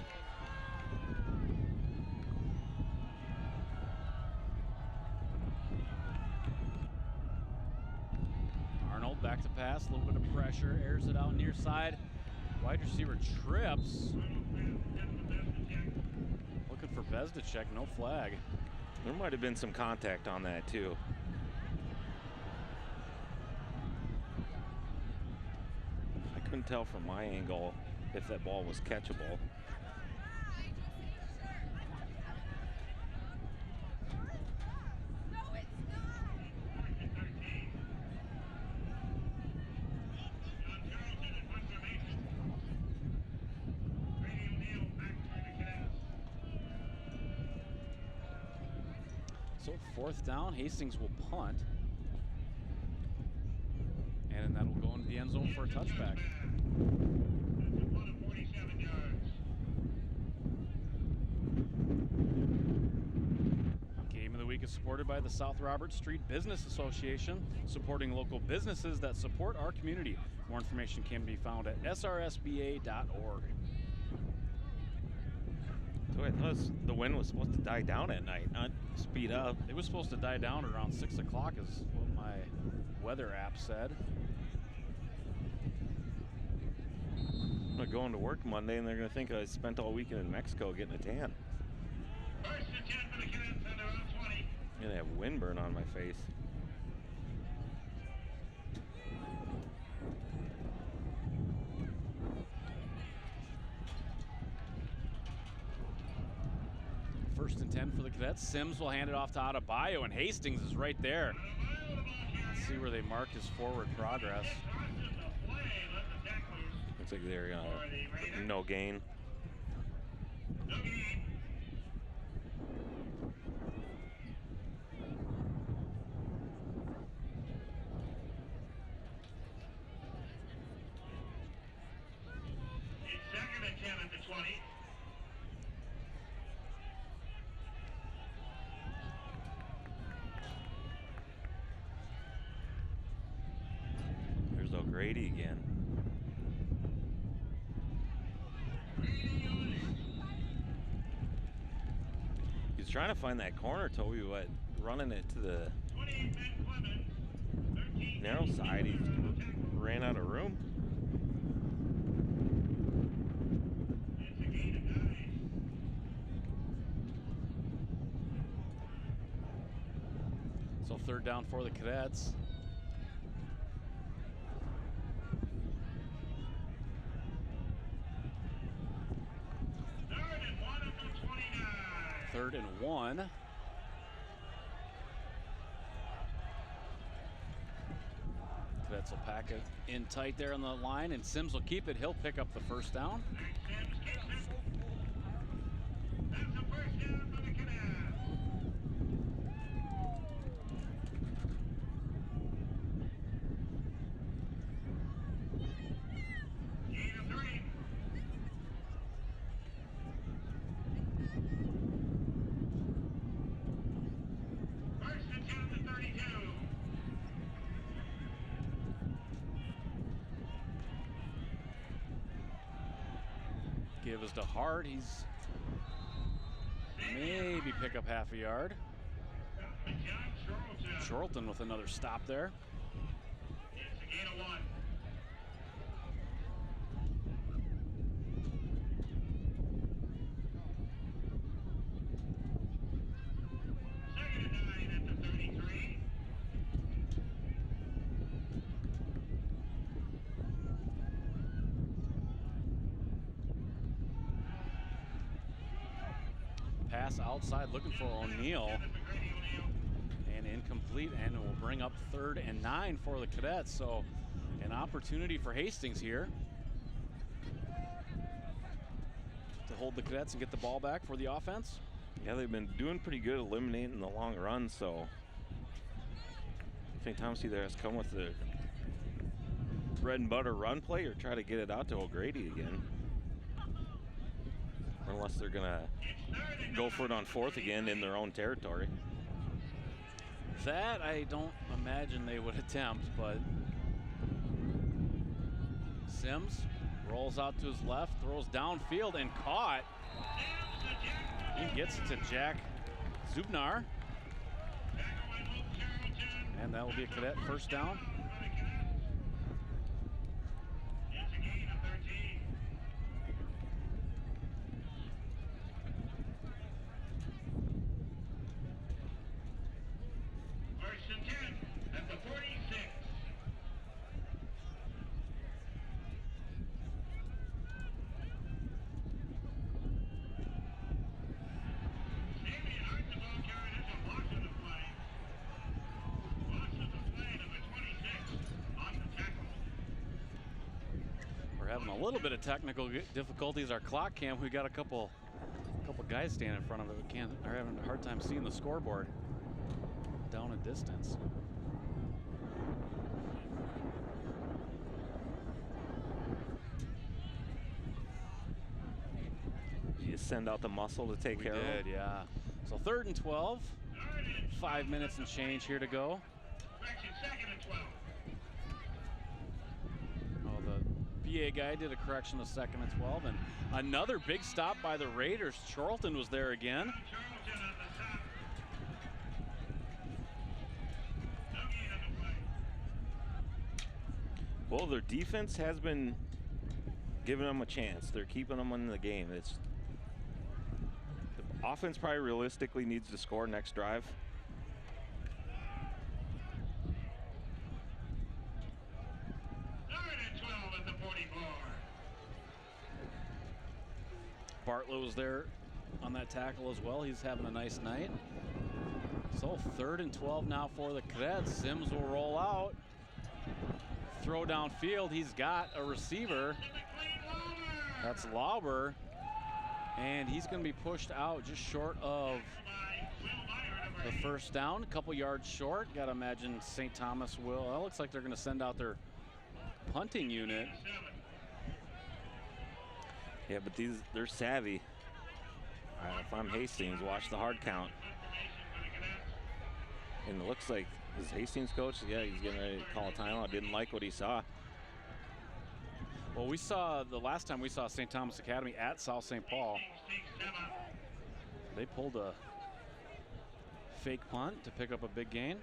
Arnold back to pass, a little bit of pressure, airs it out near side. Wide receiver trips. Looking for Bezdicek, no flag. There might have been some contact on that too. I couldn't tell from my angle if that ball was catchable. So 4th down, Hastings will punt. And that will go into the end zone for a touchback. Game of the week is supported by the South Robert Street Business Association, supporting local businesses that support our community. More information can be found at srsba.org. So I thought the wind was supposed to die down at night, not speed up. It was supposed to die down around 6 o'clock is what my weather app said. I'm going to work Monday, and they're going to think I spent all weekend in Mexico getting a tan. First and 10 for the Cadets on their own 20. I'm going to have windburn on my face. First and 10 for the Cadets. Sims will hand it off to Adebayo, and Hastings is right there. Let's see where they mark his forward progress. Looks like they're no gain. No gain. It's second and 10 at the 20. There's O'Grady again. He's trying to find that corner, Toby, but running it to the 28 men Clemens. 13 narrow side. He ran out of room. It's a gain of 9. So third down for the Cadets. Third and 1 of the 29. 3rd and 1. Cadets will pack it in tight there on the line, and Sims will keep it. He'll pick up the first down. Sims keeps it. That's a first down for the Cadets. Gain of 3. First and 10 to 32. Give us to Hart. He's maybe pick up half a yard. John Charlton. Charlton with another stop there. It's a gain of 1. Second and 9 at the 33. Pass outside looking for O'Neal, and incomplete, and it will bring up 3rd and 9 for the Cadets. So an opportunity for Hastings here to hold the Cadets and get the ball back for the offense. Yeah, they've been doing pretty good eliminating the long run, so I think Thomas either has to come with the bread and butter run play or try to get it out to O'Grady again. Unless they're going to go for it on 4th again in their own territory. That I don't imagine they would attempt, but Sims rolls out to his left, throws downfield, and caught. He gets it to Jack Zubnar. And that will be a Cadet first down. It's a gain of 13. First and 10 at the 46. Damian Hart, the ball carrier. That's a loss of the play. Loss of the play, number 26, on the tackle. We're having a little bit of technical difficulties. Our clock cam, we got a couple guys standing in front of it. We are having a hard time seeing the scoreboard down a distance. You send out the muscle to take care of it. Yeah. So 3rd and 12. 5 minutes and change here to go. Correction, second and 12. Oh, the PA guy did a correction of 2nd and 12. And another big stop by the Raiders. Charlton was there again. Charlton on the stop. No gain on the play. Well, their defense has been giving them a chance. They're keeping them in the game. The offense probably realistically needs to score next drive. Third and 12 at the 44. Bartlett was there on that tackle as well. He's having a nice night. So 3rd and 12 now for the Cadets. Sims will roll out. Throw downfield. He's got a receiver. That's Lauber. And he's going to be pushed out just short of the first down. A couple yards short. Got to imagine St. Thomas will. Well, it looks like they're going to send out their punting unit. Yeah, but they're savvy. If I'm Hastings, watch the hard count. And it looks like his Hastings coach, yeah, he's getting ready to call a timeout. Didn't like what he saw. Well, we saw the last time we saw St. Thomas Academy at South St. Paul. They pulled a fake punt to pick up a big gain.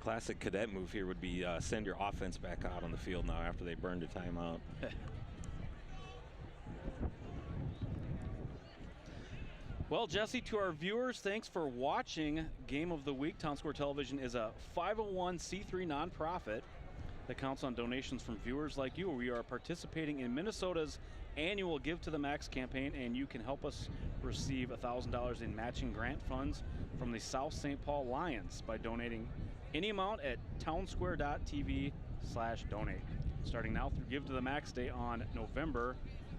Classic Cadet move here would be send your offense back out on the field now after they burned a timeout. Well, Jesse, to our viewers, thanks for watching Game of the Week. Town Square Television is a 501c3 nonprofit that counts on donations from viewers like you. We are participating in Minnesota's annual Give to the Max campaign, and you can help us receive $1,000 in matching grant funds from the South St. Paul Lions by donating any amount at townsquare.tv/donate. Starting now through Give to the Max Day on November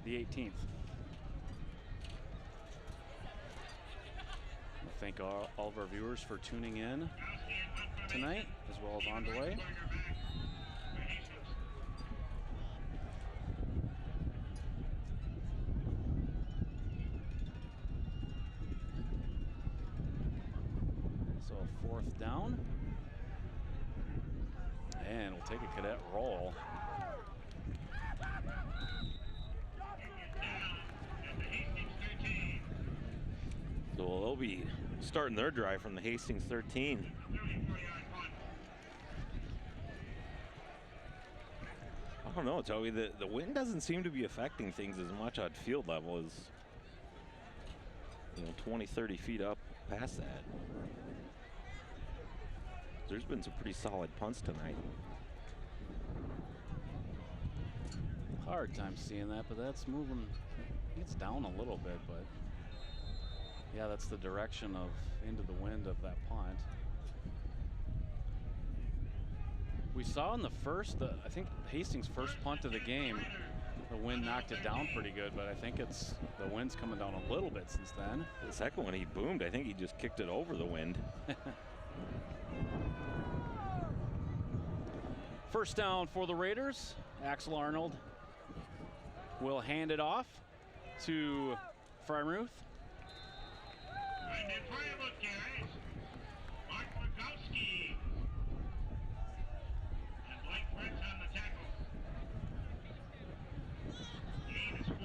the 18th. Thank all of our viewers for tuning in tonight, as well as on delay. So 4th down. And we'll take a cadet roll. So they'll be starting their drive from the Hastings 13. I don't know, Toby, the wind doesn't seem to be affecting things as much at field level as, 20, 30 feet up past that. There's been some pretty solid punts tonight. Hard time seeing that, but that's moving. It's down a little bit, but yeah, that's the direction of into the wind of that punt. We saw in the first, I think Hastings' first punt of the game, the wind knocked it down pretty good, but I think the wind's coming down a little bit since then. The second one he boomed, I think he just kicked it over the wind. First down for the Raiders. Axel Arnold will hand it off to Frymuth. And then Frymuth carries. Mark Murkowski. And Blake Fritz on the tackle. Gain is 4.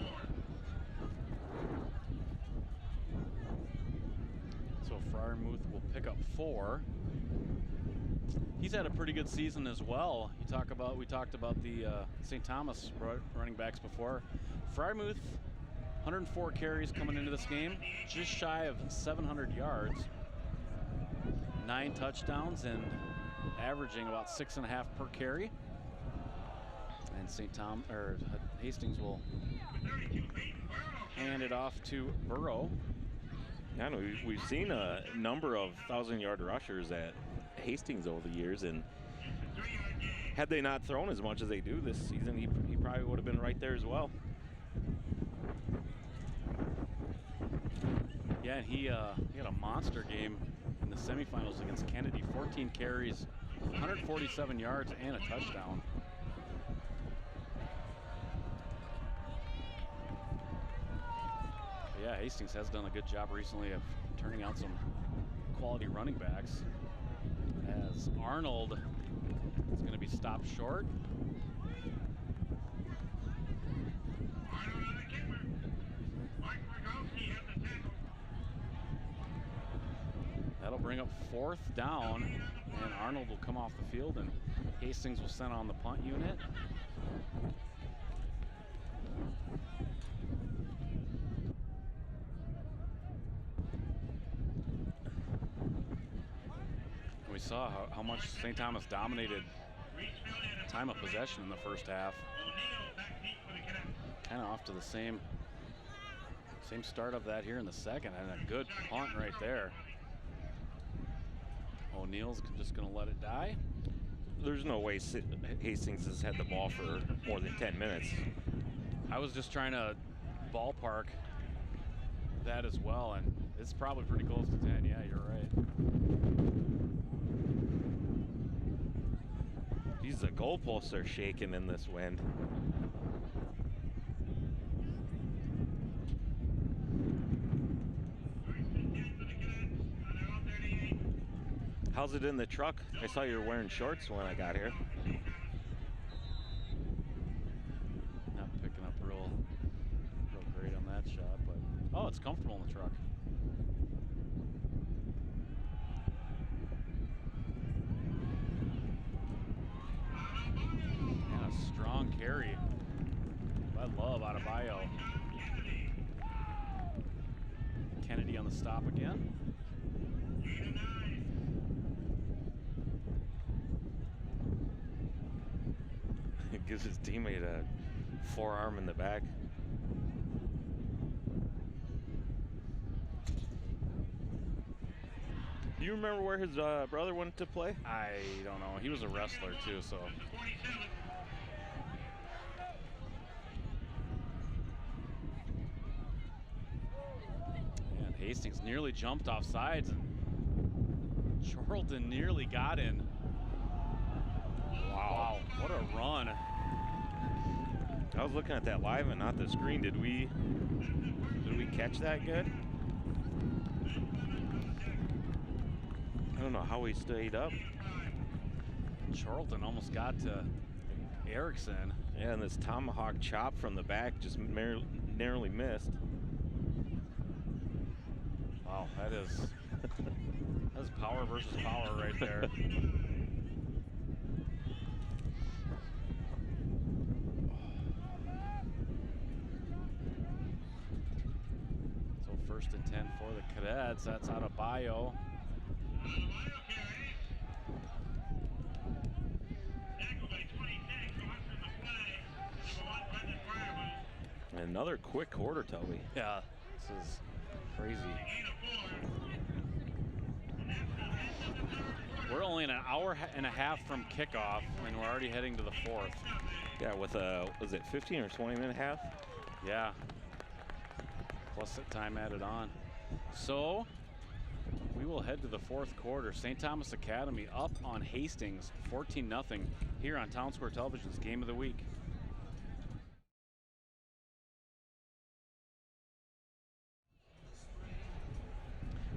So Frymuth will pick up 4. He's had a pretty good season as well. We talked about the St. Thomas running backs before. Frymuth, 104 carries coming into this game, just shy of 700 yards, 9 touchdowns, and averaging about 6.5 per carry. And Hastings will hand it off to Burrow. Yeah, no, we've seen a number of 1,000-yard rushers at Hastings over the years, and had they not thrown as much as they do this season, he probably would have been right there as well. Yeah, he had a monster game in the semifinals against Kennedy. 14 carries, 147 yards, and a touchdown. But yeah, Hastings has done a good job recently of turning out some quality running backs. As Arnold It's going to be stopped short. Arnold on the keeper. Mark Rogowski has the tackle. That'll bring up 4th down, and Arnold will come off the field, and Hastings will send on the punt unit. We saw how much St. Thomas dominated time of possession in the first half. O'Neal back deep for the Cadets. Kind of off to the same start of that here in the second, and a good punt right there. O'Neal's just going to let it die. There's no way Hastings has had the ball for more than 10 minutes. I was just trying to ballpark that as well, and it's probably pretty close to 10. Yeah, you're right. The goalposts are shaking in this wind. How's it in the truck? I saw you were wearing shorts when I got here. Not picking up real great on that shot, but oh, it's comfortable in the truck. And a strong carry. I love Adebayo. Kennedy on the stop again. Gives his teammate a forearm in the back. Do you remember where his brother went to play? I don't know. He was a wrestler too, so. And Hastings nearly jumped off sides, and Charlton nearly got in. Wow, what a run. I was looking at that live and not the screen. Did we catch that good? I don't know how he stayed up. Charlton almost got to Erickson. Yeah, and this tomahawk chop from the back just narrowly missed. Wow, that's power versus power right there. First and 10 for the Cadets. That's Adebayo. Another quick quarter, Toby. Yeah, this is crazy. We're only an hour and a half from kickoff, and we're already heading to the 4th. Yeah, with was it 15 or 20 minute half? Yeah. Plus the time added on. So we will head to the 4th quarter. St. Thomas Academy up on Hastings 14-0 here on Town Square Television's Game of the Week.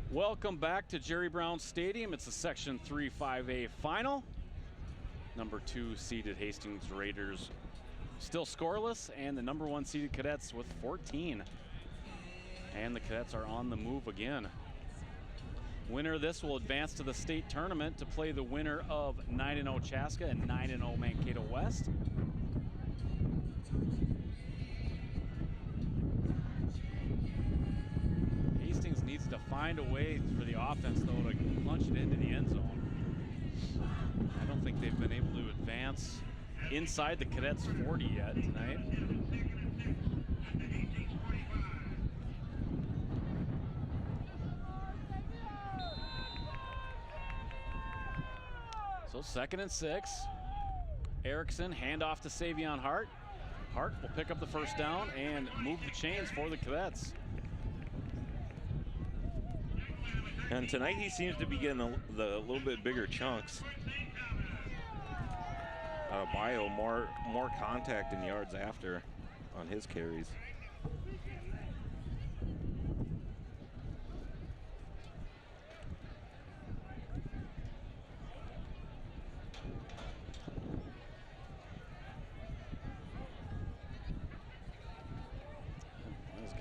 Welcome back to Jerry Brown Stadium. It's the Section 3-5A final. Number 2 seeded Hastings Raiders still scoreless, and the number 1 seeded Cadets with 14. And the Cadets are on the move again. Winner of this will advance to the state tournament to play the winner of 9-0 Chaska and 9-0 Mankato West. Hastings needs to find a way for the offense, though, to punch it into the end zone. I don't think they've been able to advance inside the Cadets 40 yet tonight. So 2nd and 6. Erickson, handoff to Savion Hart. Hart will pick up the first down and move the chains for the Cadets. And tonight he seems to be getting the little bit bigger chunks. Bio more contact and yards after on his carries.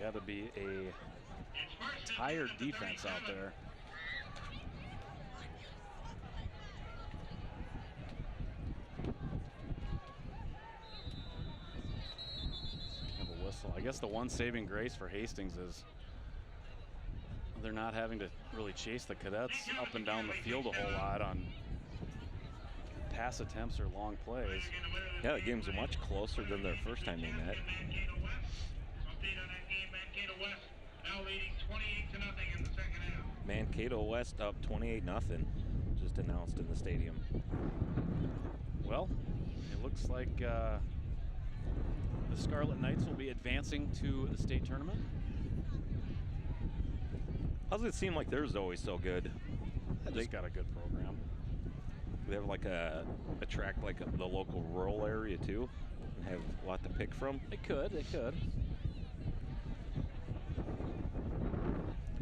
Got to be a tired defense out there. Have a whistle. I guess the one saving grace for Hastings is they're not having to really chase the cadets up and down the field a whole lot on pass attempts or long plays. Yeah, the game's much closer than their first time they met. Mankato West up 28-0, just announced in the stadium. Well, it looks like the Scarlet Knights will be advancing to the state tournament. How does it seem like theirs is always so good? They just got a good program. They have like attract like the local rural area too, and have a lot to pick from. They could.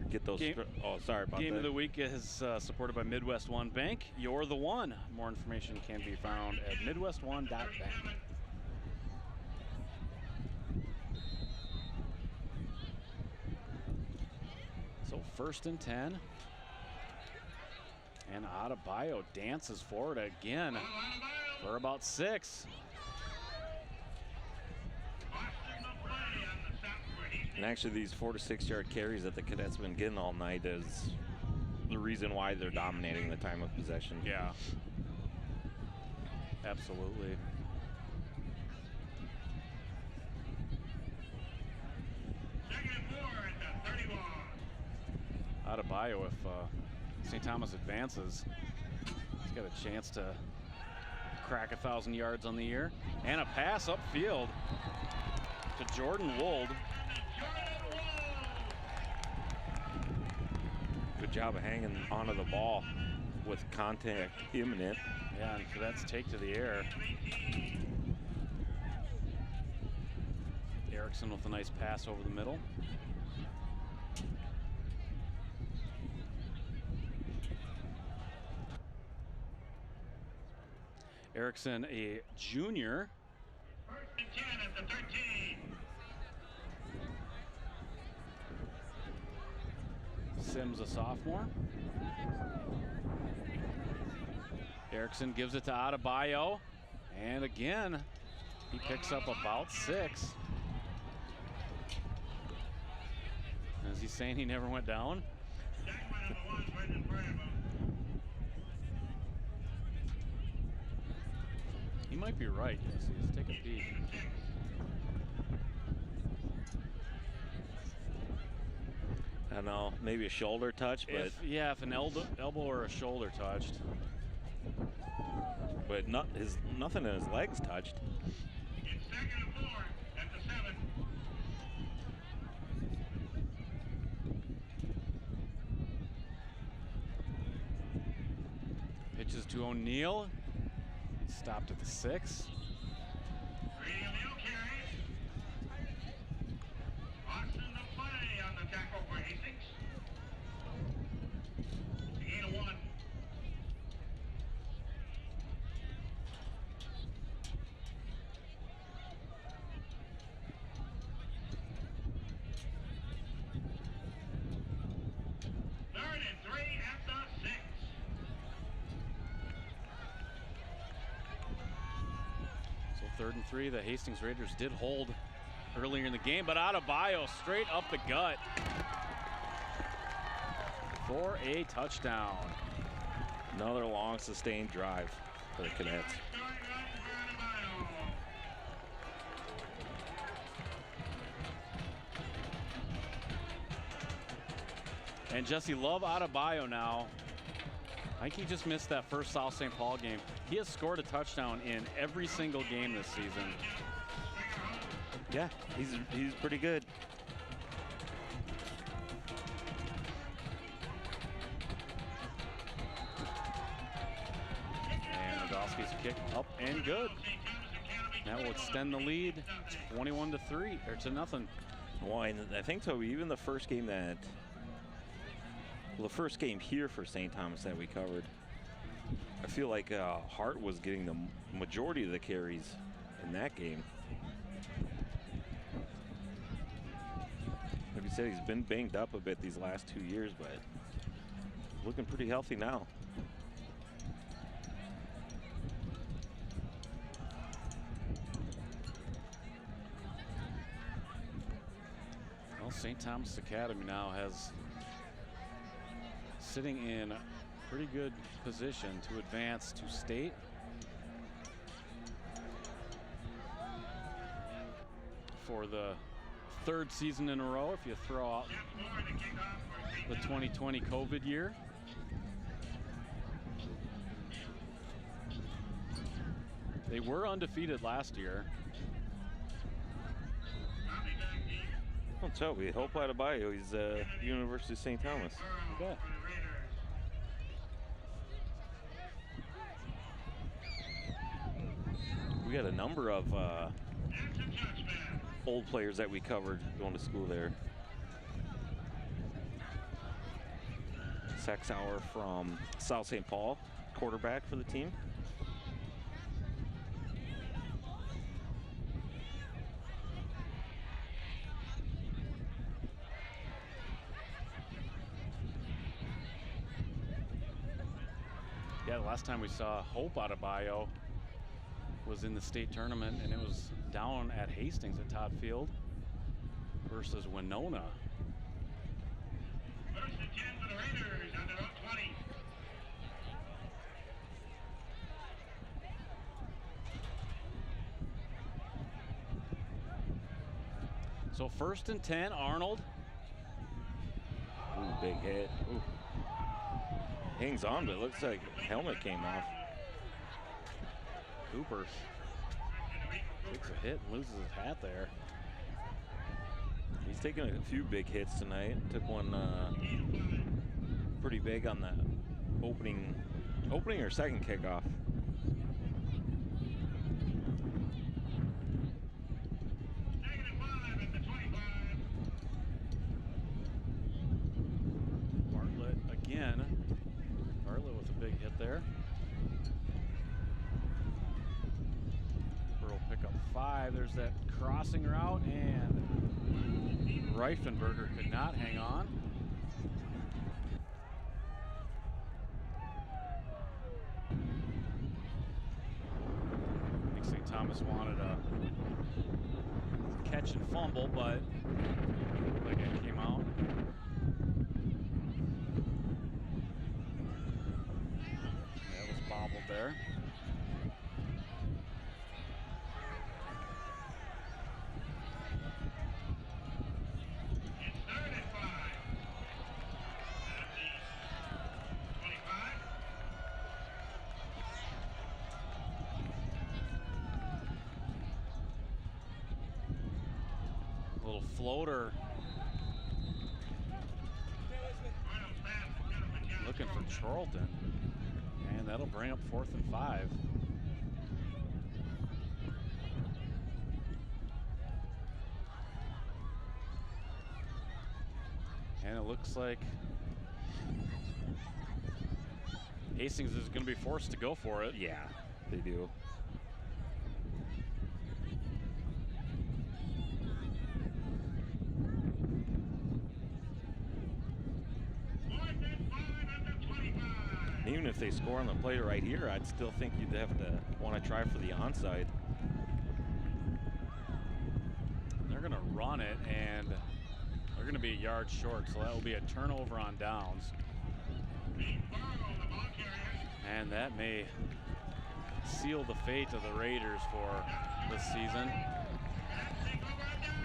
Get those. Oh, sorry about that. Game of the week is supported by Midwest One Bank. You're the one. More information can be found at midwestone.bank. So 1st and 10. And Adebayo dances forward again for about 6. And actually, these 4 to 6 yard carries that the cadets have been getting all night is the reason why they're dominating the time of possession. Yeah, absolutely. Adebayo, if St. Thomas advances, he's got a chance to crack 1,000 yards on the year. And a pass upfield to Jordan Wold. Good job of hanging onto the ball with contact imminent. Yeah, and cadets take to the air. Erickson with a nice pass over the middle. Erickson, a junior. 1st and 10 at the 13. Sims, a sophomore. Erickson gives it to Adebayo. And again, he picks up about 6. Is he saying he never went down? He might be right. Let's take a peek. I don't know, maybe a shoulder touch, but if an elbow or a shoulder touched. But nothing in his legs touched. It's 2nd and 4 at the 7. Pitches to O'Neal. Stopped at the 6. O'Neal carries. Austin the play on the tackle for Hastings. Gain of 1. Third and 3 at the 6. So 3rd and 3, the Hastings Raiders did hold earlier in the game, but Adebayo straight up the gut for a touchdown. Another long sustained drive for the cadets. And Jesse, love Adebayo now. I think he just missed that first South St. Paul game. He has scored a touchdown in every single game this season. Yeah, he's pretty good. And Nadolski's kick up and good. That will extend the lead 21 to 3 or to nothing. Well, and I think so. Even the first game the first game here for St. Thomas that we covered, I feel like Hart was getting the majority of the carries in that game. Like you said, he's been banged up a bit these last 2 years, but looking pretty healthy now. Well, St. Thomas Academy now has sitting in a pretty good position to advance to state. For the third season in a row, if you throw out the 2020 COVID year. They were undefeated last year. Well, so we hope Adebayo, he's University of St. Thomas. Okay. We got a number of old players that we covered going to school there. Saxauer from South St. Paul, quarterback for the team. Yeah, the last time we saw Hope Adebayo was in the state tournament, and it was down at Hastings at Todd Field versus Winona. First and 10 for the Raiders on their own 20. So first and 10, Arnold. Ooh, big hit. Ooh. Hangs on, but it looks like helmet came off. Cooper takes a hit and loses his hat there. He's taken a few big hits tonight. Took one pretty big on the opening or second kickoff. -5 at the 25. Bartlett again. Bartlett with a big hit there. Cooper will pick up 5. There's that crossing route, and Reifenberger could not hang on. I think St. Thomas wanted a catch and fumble, but like it came out. That was bobbled there. It's 3rd and 5. At the 25. Little floater Arnold pass is good for John looking for Charlton. And that'll bring up 4th and 5. And it looks like Hastings is going to be forced to go for it. Yeah, they do. Fourth and 5 at the 25. Even if they score on the play right here, I'd still think you'd have to want to try for the onside. They're going to run it, and they're going to be a yard short, so that will be a turnover on downs. Pete Fargo, the ball carrier. And that may seal the fate of the Raiders for this season. Take over and down.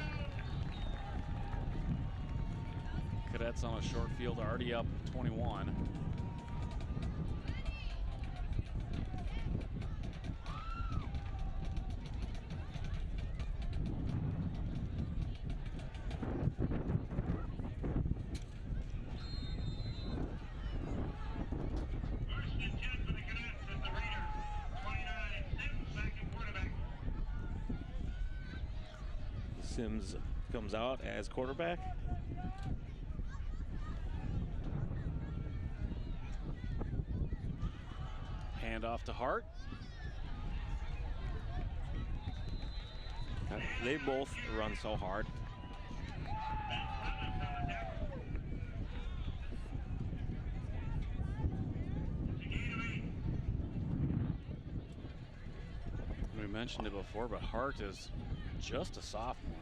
Cadets on a short field already up 21. First and 10 for the Cadets at the Raiders. 29, Sims back in quarterback. Sims comes out as quarterback. Hand off to Hart. They both run so hard. We mentioned it before, but Hart is just a sophomore.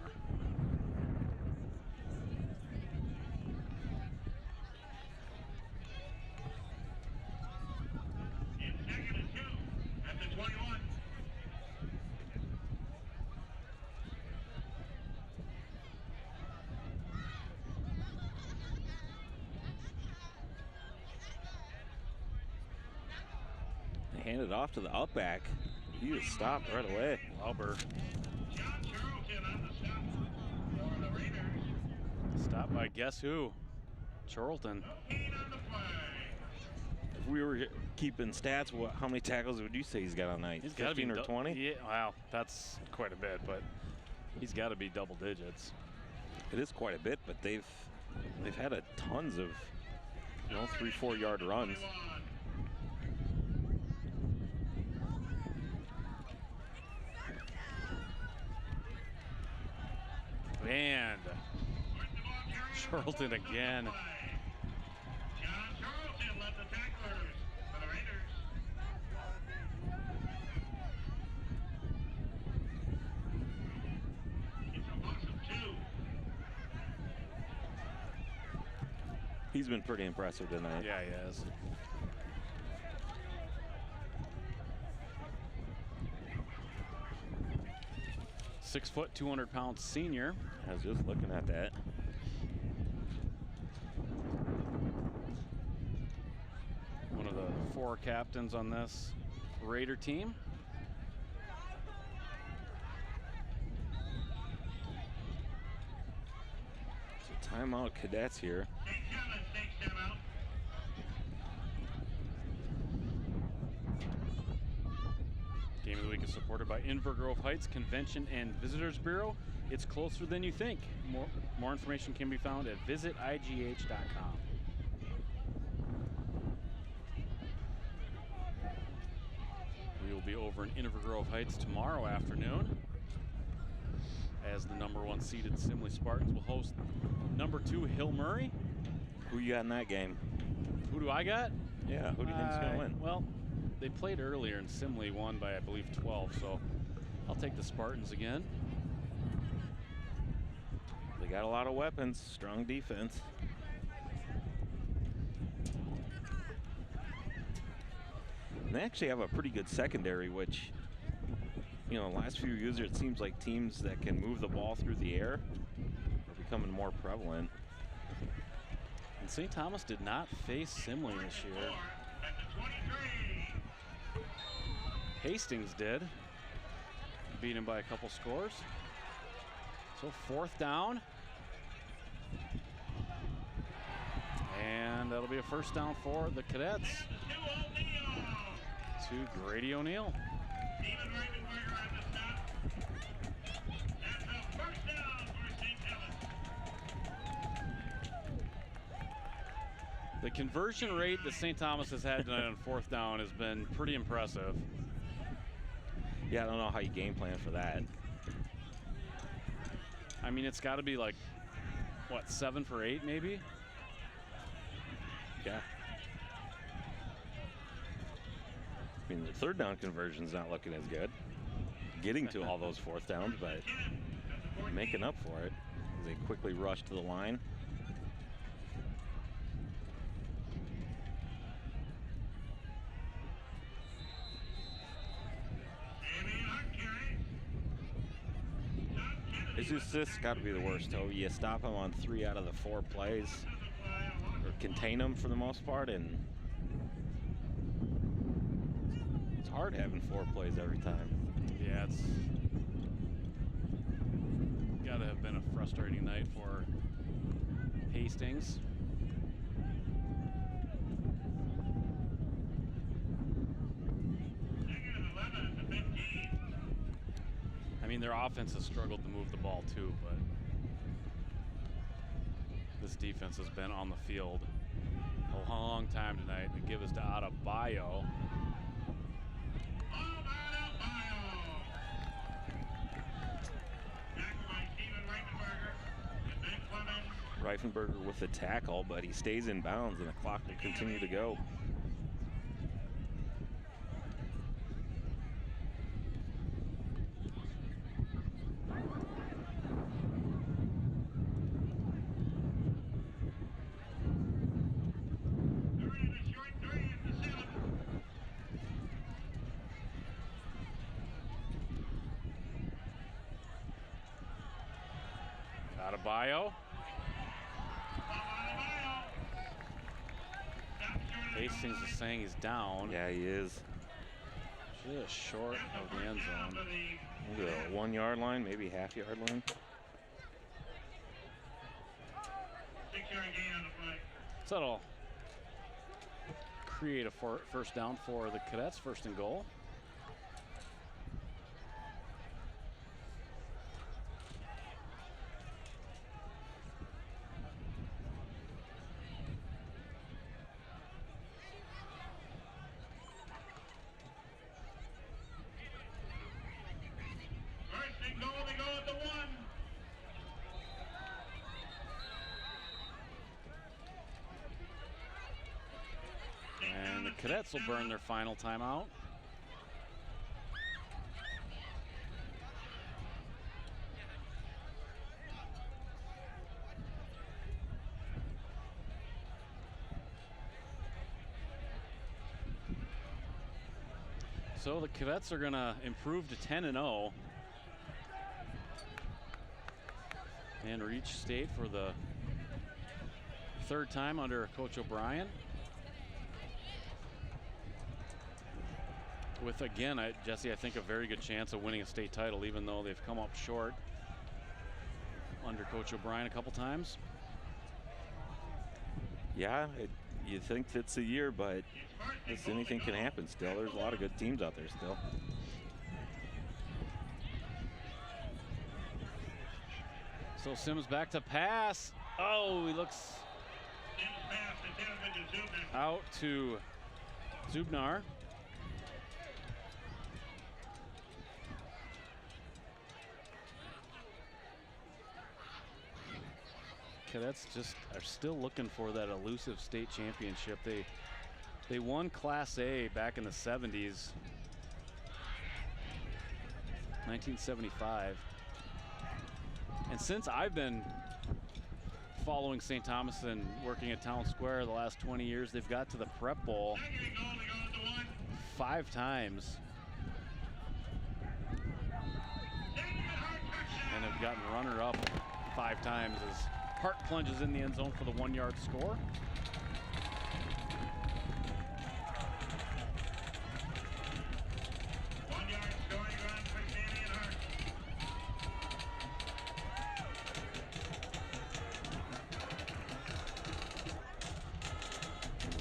It's 2nd and 2 at the 21. They hand it off to the outback. He was stopped right away. Lauber. John Charlton on the stop for the Raiders. Stopped by guess who? Charlton. 8 on the flag. If we were keeping stats, how many tackles would you say he's got on night? He's got to be 15 or 20? Yeah, wow, that's quite a bit, but he's got to be double digits. It is quite a bit, but they've had a tons of 3-4 yard runs. 21. And Charlton again. John Charlton led the tacklers for the Raiders. It's a loss of 2. He's been pretty impressive tonight. Yeah, he is. .6', 200-pound senior. I was just looking at that. One of the 4 captains on this Raider team. So timeout Cadets here. St. Thomas takes timeout. Game of the Week is supported by Inver Grove Heights Convention and Visitors Bureau. It's closer than you think. More information can be found at visitigh.com. We will be over in Inver Grove Heights tomorrow afternoon as the #1 seeded Simley Spartans will host #2 Hill Murray. Who you got in that game? Who do I got? Yeah, who do you think's going to win? Well, they played earlier and Simley won by, I believe, 12, so I'll take the Spartans again. They got a lot of weapons, strong defense. And they actually have a pretty good secondary, which, the last few years it seems like teams that can move the ball through the air are becoming more prevalent. And St. Thomas did not face Simley this year. At the 23. Hastings did. Beat him by a couple scores. So 4th down. And that'll be a 1st down for the Cadets. To Grady O'Neill. Steven Reifenberger on the stop. That's a 1st down for St. Thomas. The conversion rate that St. Thomas has had tonight on 4th down has been pretty impressive. Yeah, I don't know how you game plan for that. I mean, it's got to be like, what, 7 for 8 maybe? Yeah. I mean, the 3rd down conversion's not looking as good. Getting to all those 4th downs, but making up for it as they quickly rush to the line. It's just got to be the worst, though. You stop them on 3 out of the 4 plays, or contain them for the most part, and it's hard having 4 plays every time. Yeah, it's got to have been a frustrating night for Hastings. I mean, their offense has struggled to move the ball too, but this defense has been on the field a long time tonight. They give us to Adebayo. Reifenberger with the tackle, but he stays in bounds and the clock will continue to go. Adebayo. Hastings is saying he's down. Yeah, he is. Just short of the end zone. Maybe the 1 yard line, maybe half-yard line. 6-yard gain on the play. So that'll create a first down for the Cadets, first and goal. First and goal, they go at the 1. And the Cadets will burn their final timeout. So the Cadets are going to improve to 10-0 and reach state for the third time under Coach O'Brien. With, again, Jesse, I think a very good chance of winning a state title, even though they've come up short under Coach O'Brien a couple times. Yeah, you think it's a year, but anything can happen still. There's a lot of good teams out there still. So Sims back to pass. Oh, he looks out to Zubnar. Cadets just are still looking for that elusive state championship. They won Class A back in the 70s, 1975. And since I've been following St. Thomas and working at Town Square the last 20 years, they've got to the Prep Bowl 5 times. And have gotten runner-up 5 times as Hart plunges in the end zone for the 1-yard score.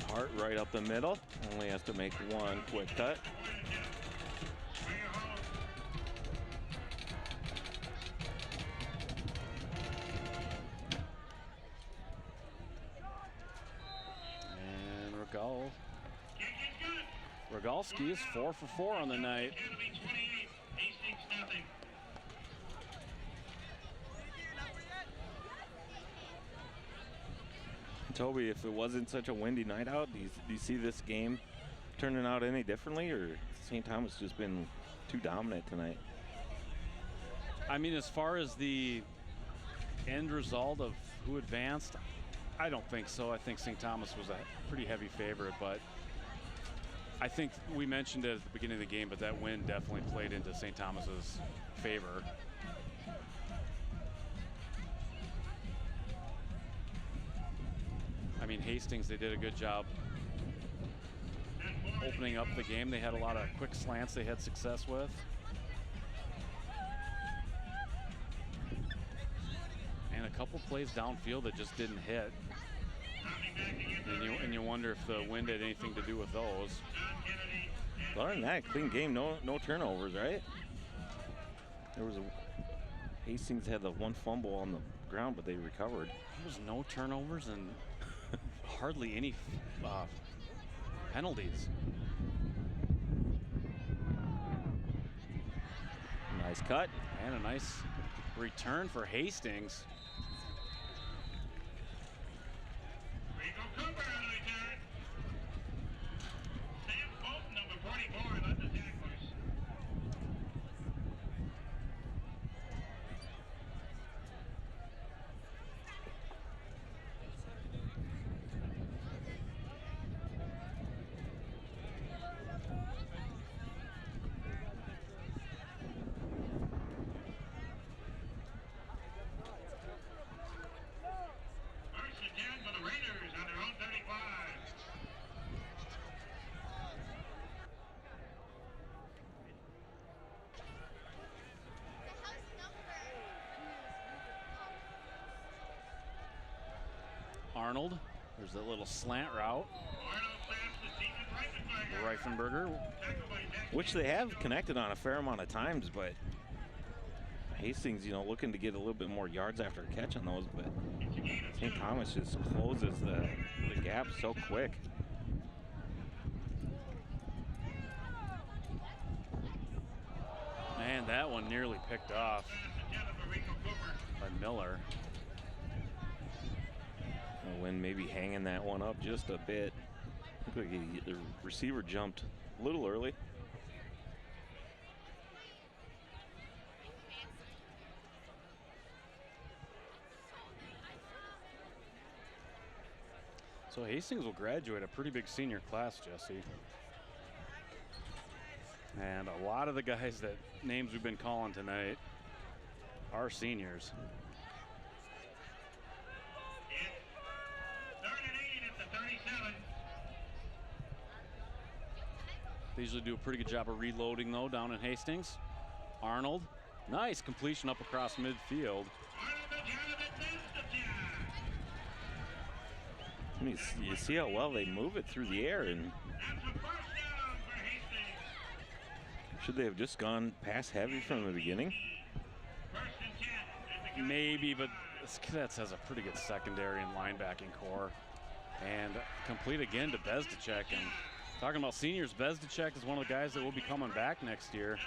Hart right up the middle. Only has to make one quick cut. Rogalski is 4 for 4 on the night. Toby, if it wasn't such a windy night out, do you see this game turning out any differently, or St. Thomas just been too dominant tonight? I mean, as far as the end result of who advanced, I don't think so. I think St. Thomas was a pretty heavy favorite, but I think we mentioned it at the beginning of the game, but that win definitely played into St. Thomas's favor. I mean, Hastings, they did a good job opening up the game. They had a lot of quick slants they had success with. And a couple plays downfield that just didn't hit. And you wonder if the wind had anything to do with those. Other than that, clean game, no turnovers, right? There was Hastings had the one fumble on the ground, but they recovered. There was no turnovers and hardly any penalties. Nice cut. And a nice return for Hastings. Arnold. There's that little slant route. Reifenberger. Which they have connected on a fair amount of times, but Hastings, you know, looking to get a little bit more yards after a catch on those, but St. Thomas just closes the gap so quick. Man, that one nearly picked off by Miller. Wynn maybe hanging that one up just a bit. Looked like the receiver jumped a little early. So Hastings will graduate a pretty big senior class, Jesse. And a lot of the guys that names we've been calling tonight are seniors. They usually do a pretty good job of reloading though down in Hastings. Arnold, nice completion up across midfield. I mean, you see how well they move it through the air, and should they have just gone pass heavy from the beginning? Maybe, but this Cadets has a pretty good secondary and linebacking core. And complete again to Bezdacek. And talking about seniors, Bezdacek is one of the guys that will be coming back next year.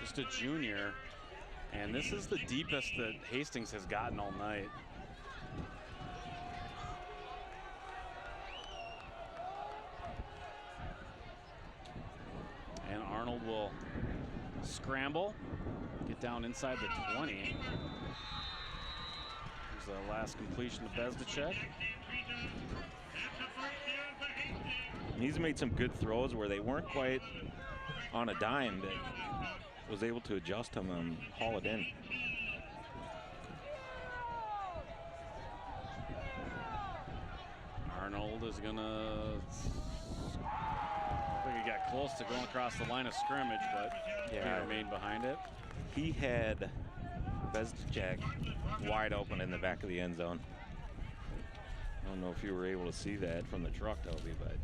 Just a junior. And this is the deepest that Hastings has gotten all night. And Arnold will scramble, get down inside the 20. There's the last completion to Bezdacek. He's made some good throws where they weren't quite on a dime, but was able to adjust them and haul it in. Arnold is gonna, I think he got close to going across the line of scrimmage, but Yeah. he remained behind it. He had Bezdacek wide open in the back of the end zone. I don't know if you were able to see that from the truck, Toby, but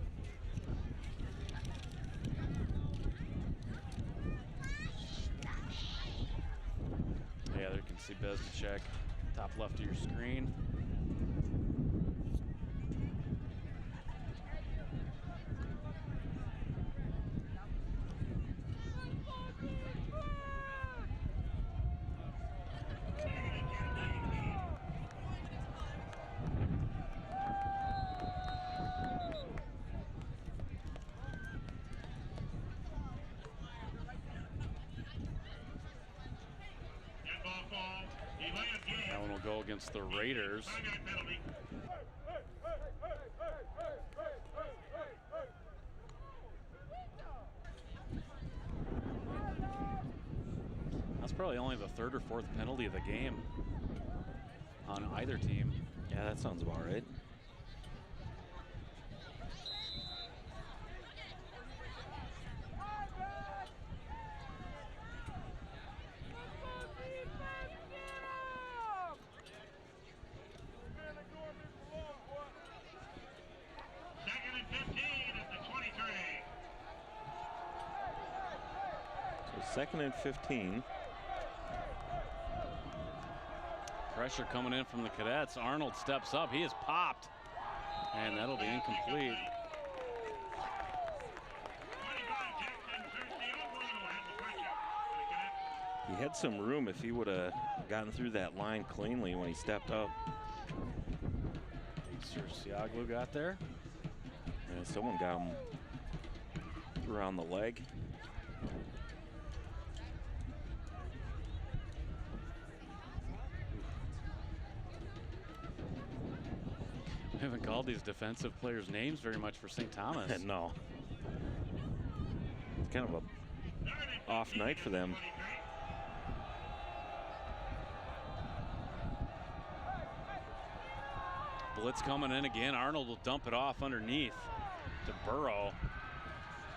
Yeah, there you can see Bezdacek, top left of your screen. That one will go against the Raiders. That's probably only the third or fourth penalty of the game on either team. yeah, that sounds about right. Second and 15. Pressure coming in from the Cadets. Arnold steps up. He is popped. And that'll be incomplete. He had some room if he would have gotten through that line cleanly when he stepped up. Sir Siaglu got there. Yeah, someone got him around the leg. We haven't called these defensive players' names very much for St. Thomas. No. It's kind of a off night for them. Blitz coming in again. Arnold will dump it off underneath to Burrow.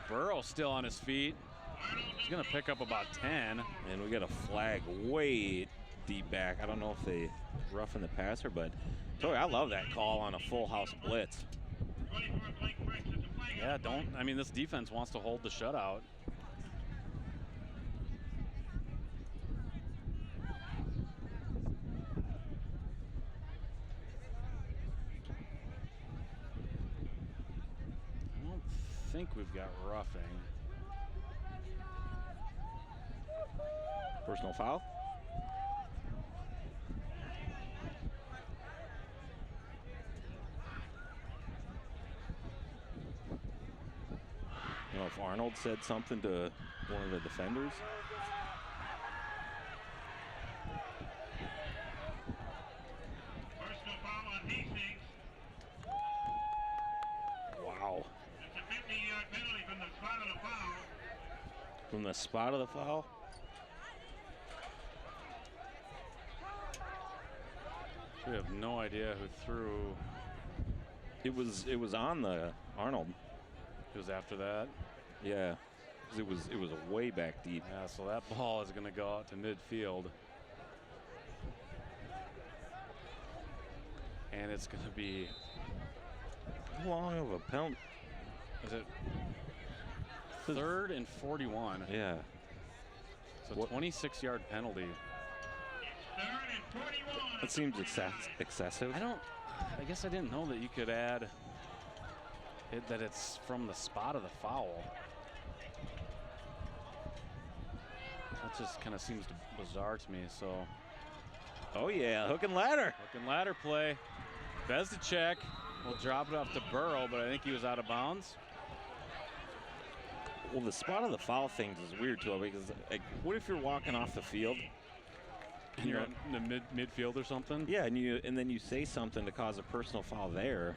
Burrow still on his feet. He's going to pick up about 10. And we got a flag way deep back. I don't know if they roughen the passer, but Tori, I love that call on a full house blitz. 24 Blake Bricks. It's a flag. Yeah, don't. I mean, this defense wants to hold the shutout. I don't think we've got roughing. Personal foul. You know, if Arnold said something to one of the defenders. Personal foul on Hastings. Wow. It's a 50-yard penalty from the spot of the foul. From the spot of the foul. We have no idea who threw. It was on the Arnold. It was after that. Yeah. 'Cause it was way back deep. Yeah, so that ball is going to go out to midfield. And it's going to be, How long of a penalty? is it 3rd and 41? Yeah. So What- 26-yard penalty. It's 3rd and 41. That seems excessive. I guess I didn't know that you could add it, that it's from the spot of the foul. That just kind of seems bizarre to me. So Oh yeah, hook and ladder. hook and ladder play. Bezdicek will drop it off to Burrow, but I think he was out of bounds. Well, the spot of the foul things is weird too, because like, what if you're walking off the field? And you're in the midfield or something. Yeah, and then you say something to cause a personal foul there.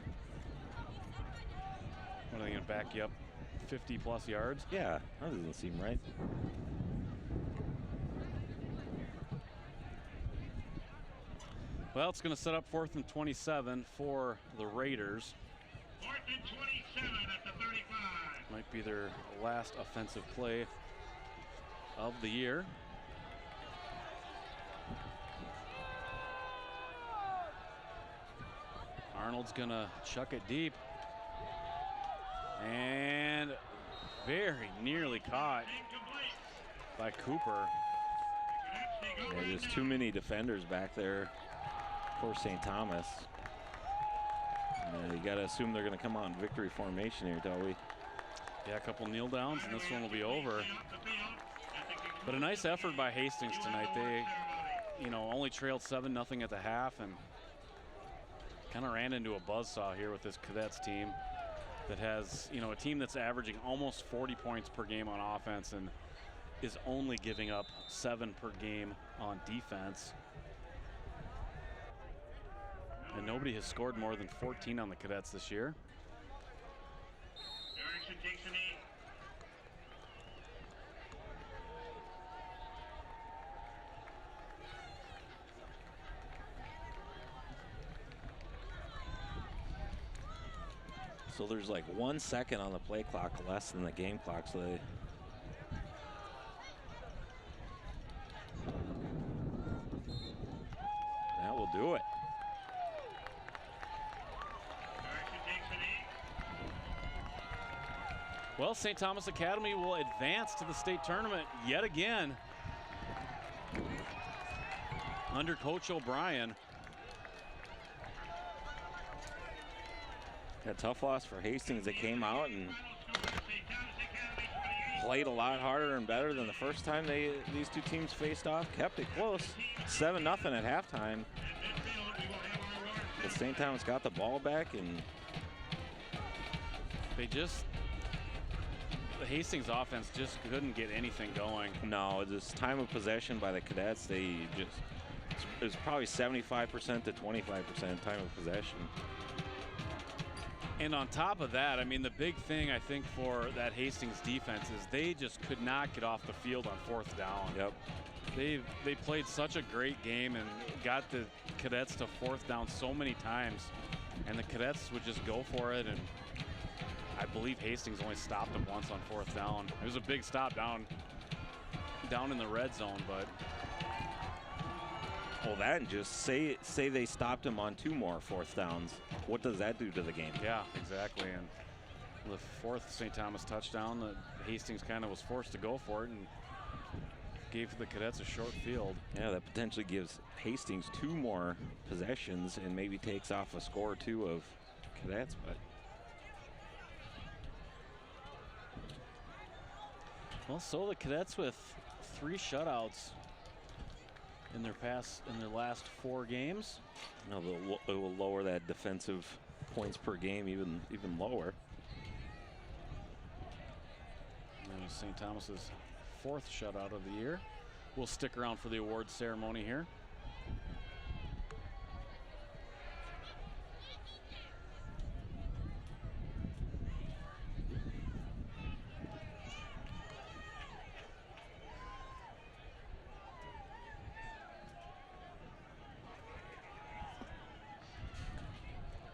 What are they going to back you up 50+ yards? Yeah, that doesn't seem right. Well, it's going to set up 4th and 27 for the Raiders. 4th and 27 at the 35. Might be their last offensive play of the year. Arnold's gonna chuck it deep. And very nearly caught Incomplete. by Cooper. Cadets take over Yeah, there's and too down. many defenders back there for St. Thomas. You got to assume they're going to come out in victory formation here, Toby. Yeah, a couple kneel downs and this one will be over. But a nice effort by Hastings tonight. They, only trailed 7-0 at the half and kind of ran into a buzzsaw here with this Cadets team that has, a team that's averaging almost 40 points per game on offense and is only giving up 7 per game on defense. And nobody has scored more than 14 on the Cadets this year. Erickson takes a knee. So there's like 1 second on the play clock less than the game clock, so they... That will do it. Erickson takes a knee. Well, St. Thomas Academy will advance to the state tournament yet again under Coach O'Brien. A tough loss for Hastings. They came out and Final score, St. Thomas Academy 28. played a lot harder and better than the first time these two teams faced off. Kept it close, 7-0 at halftime. At midfield, we will have our award. But St. Thomas got the ball back, and The Hastings offense just couldn't get anything going. no, this time of possession by the Cadets, it was probably 75% to 25% time of possession. And on top of that, I mean, the big thing I think for that Hastings defense is they just could not get off the field on 4th down. Yep. They played such a great game and got the Cadets to 4th down so many times, and the Cadets would just go for it. And I believe Hastings only stopped them once on 4th down. It was a big stop down in the red zone, but Well, that and just say they stopped him on 2 more 4th downs. What does that do to the game? Yeah, exactly. And the 4th St. Thomas touchdown, Hastings kind of was forced to go for it and gave the Cadets a short field. Yeah, that potentially gives Hastings 2 more possessions and maybe takes off a score or 2 of Cadets. But well, so the Cadets with 3 shutouts in their last 4 games. no, it will lower that defensive points per game even lower. And St. Thomas's 4th shutout of the year. We'll stick around for the awards ceremony here.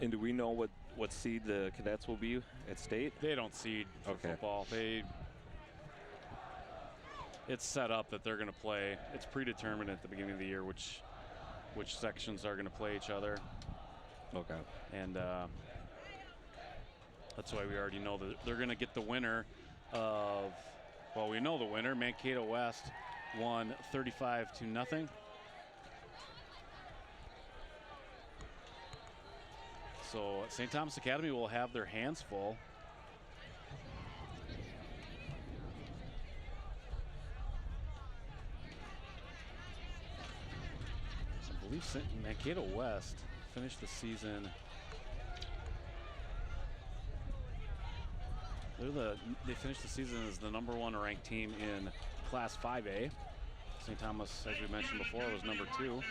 And do we know what seed the Cadets will be at state? They don't seed for football. It's set up that they're going to play. It's predetermined at the beginning of the year which sections are going to play each other. Okay. And that's why we already know that they're going to get the winner of, well, we know the winner. Mankato West won 35-0. So St. Thomas Academy will have their hands full. I believe Mankato West finished the season. They finished the season as the #1 ranked team in Class 5A. St. Thomas, as we mentioned before, was #2.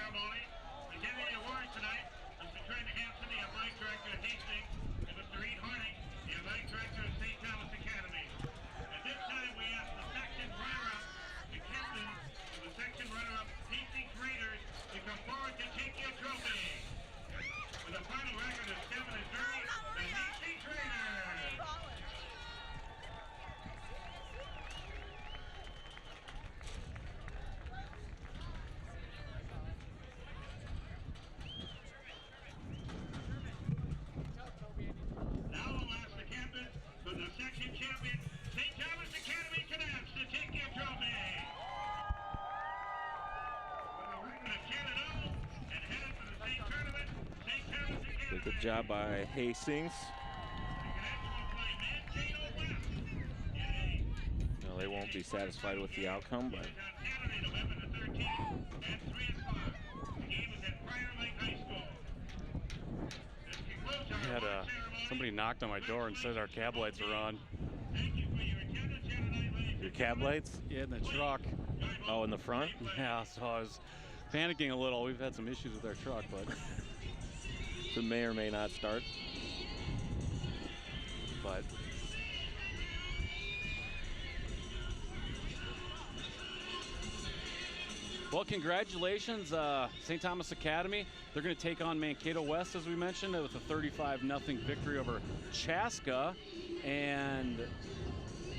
Good job by Hastings. No, they won't be satisfied with the outcome, but somebody knocked on my door and said our cab lights are on. Your cab lights? Yeah, in the truck. Oh, in the front? Yeah, so I was panicking a little. We've had some issues with our truck, but it may or may not start. But well, congratulations, St. Thomas Academy. They're going to take on Mankato West, as we mentioned, with a 35-0 victory over Chaska. And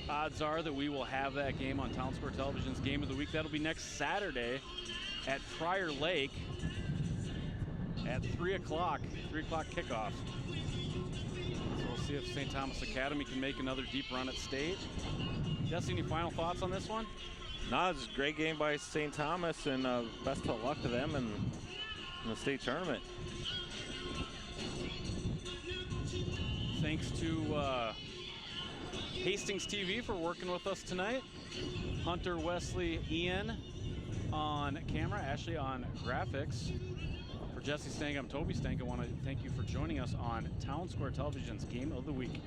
odds are that we will have that game on Town Square Television's Game of the Week. That'll be next Saturday at Prior Lake at 3 o'clock, 3 o'clock kickoff. So we'll see if St. Thomas Academy can make another deep run at state. Jesse, any final thoughts on this one? No, it's a great game by St. Thomas, and best of luck to them in the state tournament. Thanks to Hastings TV for working with us tonight. Hunter, Wesley, Ian on camera, Ashley on graphics. For Jesse Stank, I'm Toby Stank. I want to thank you for joining us on Town Square Television's Game of the Week.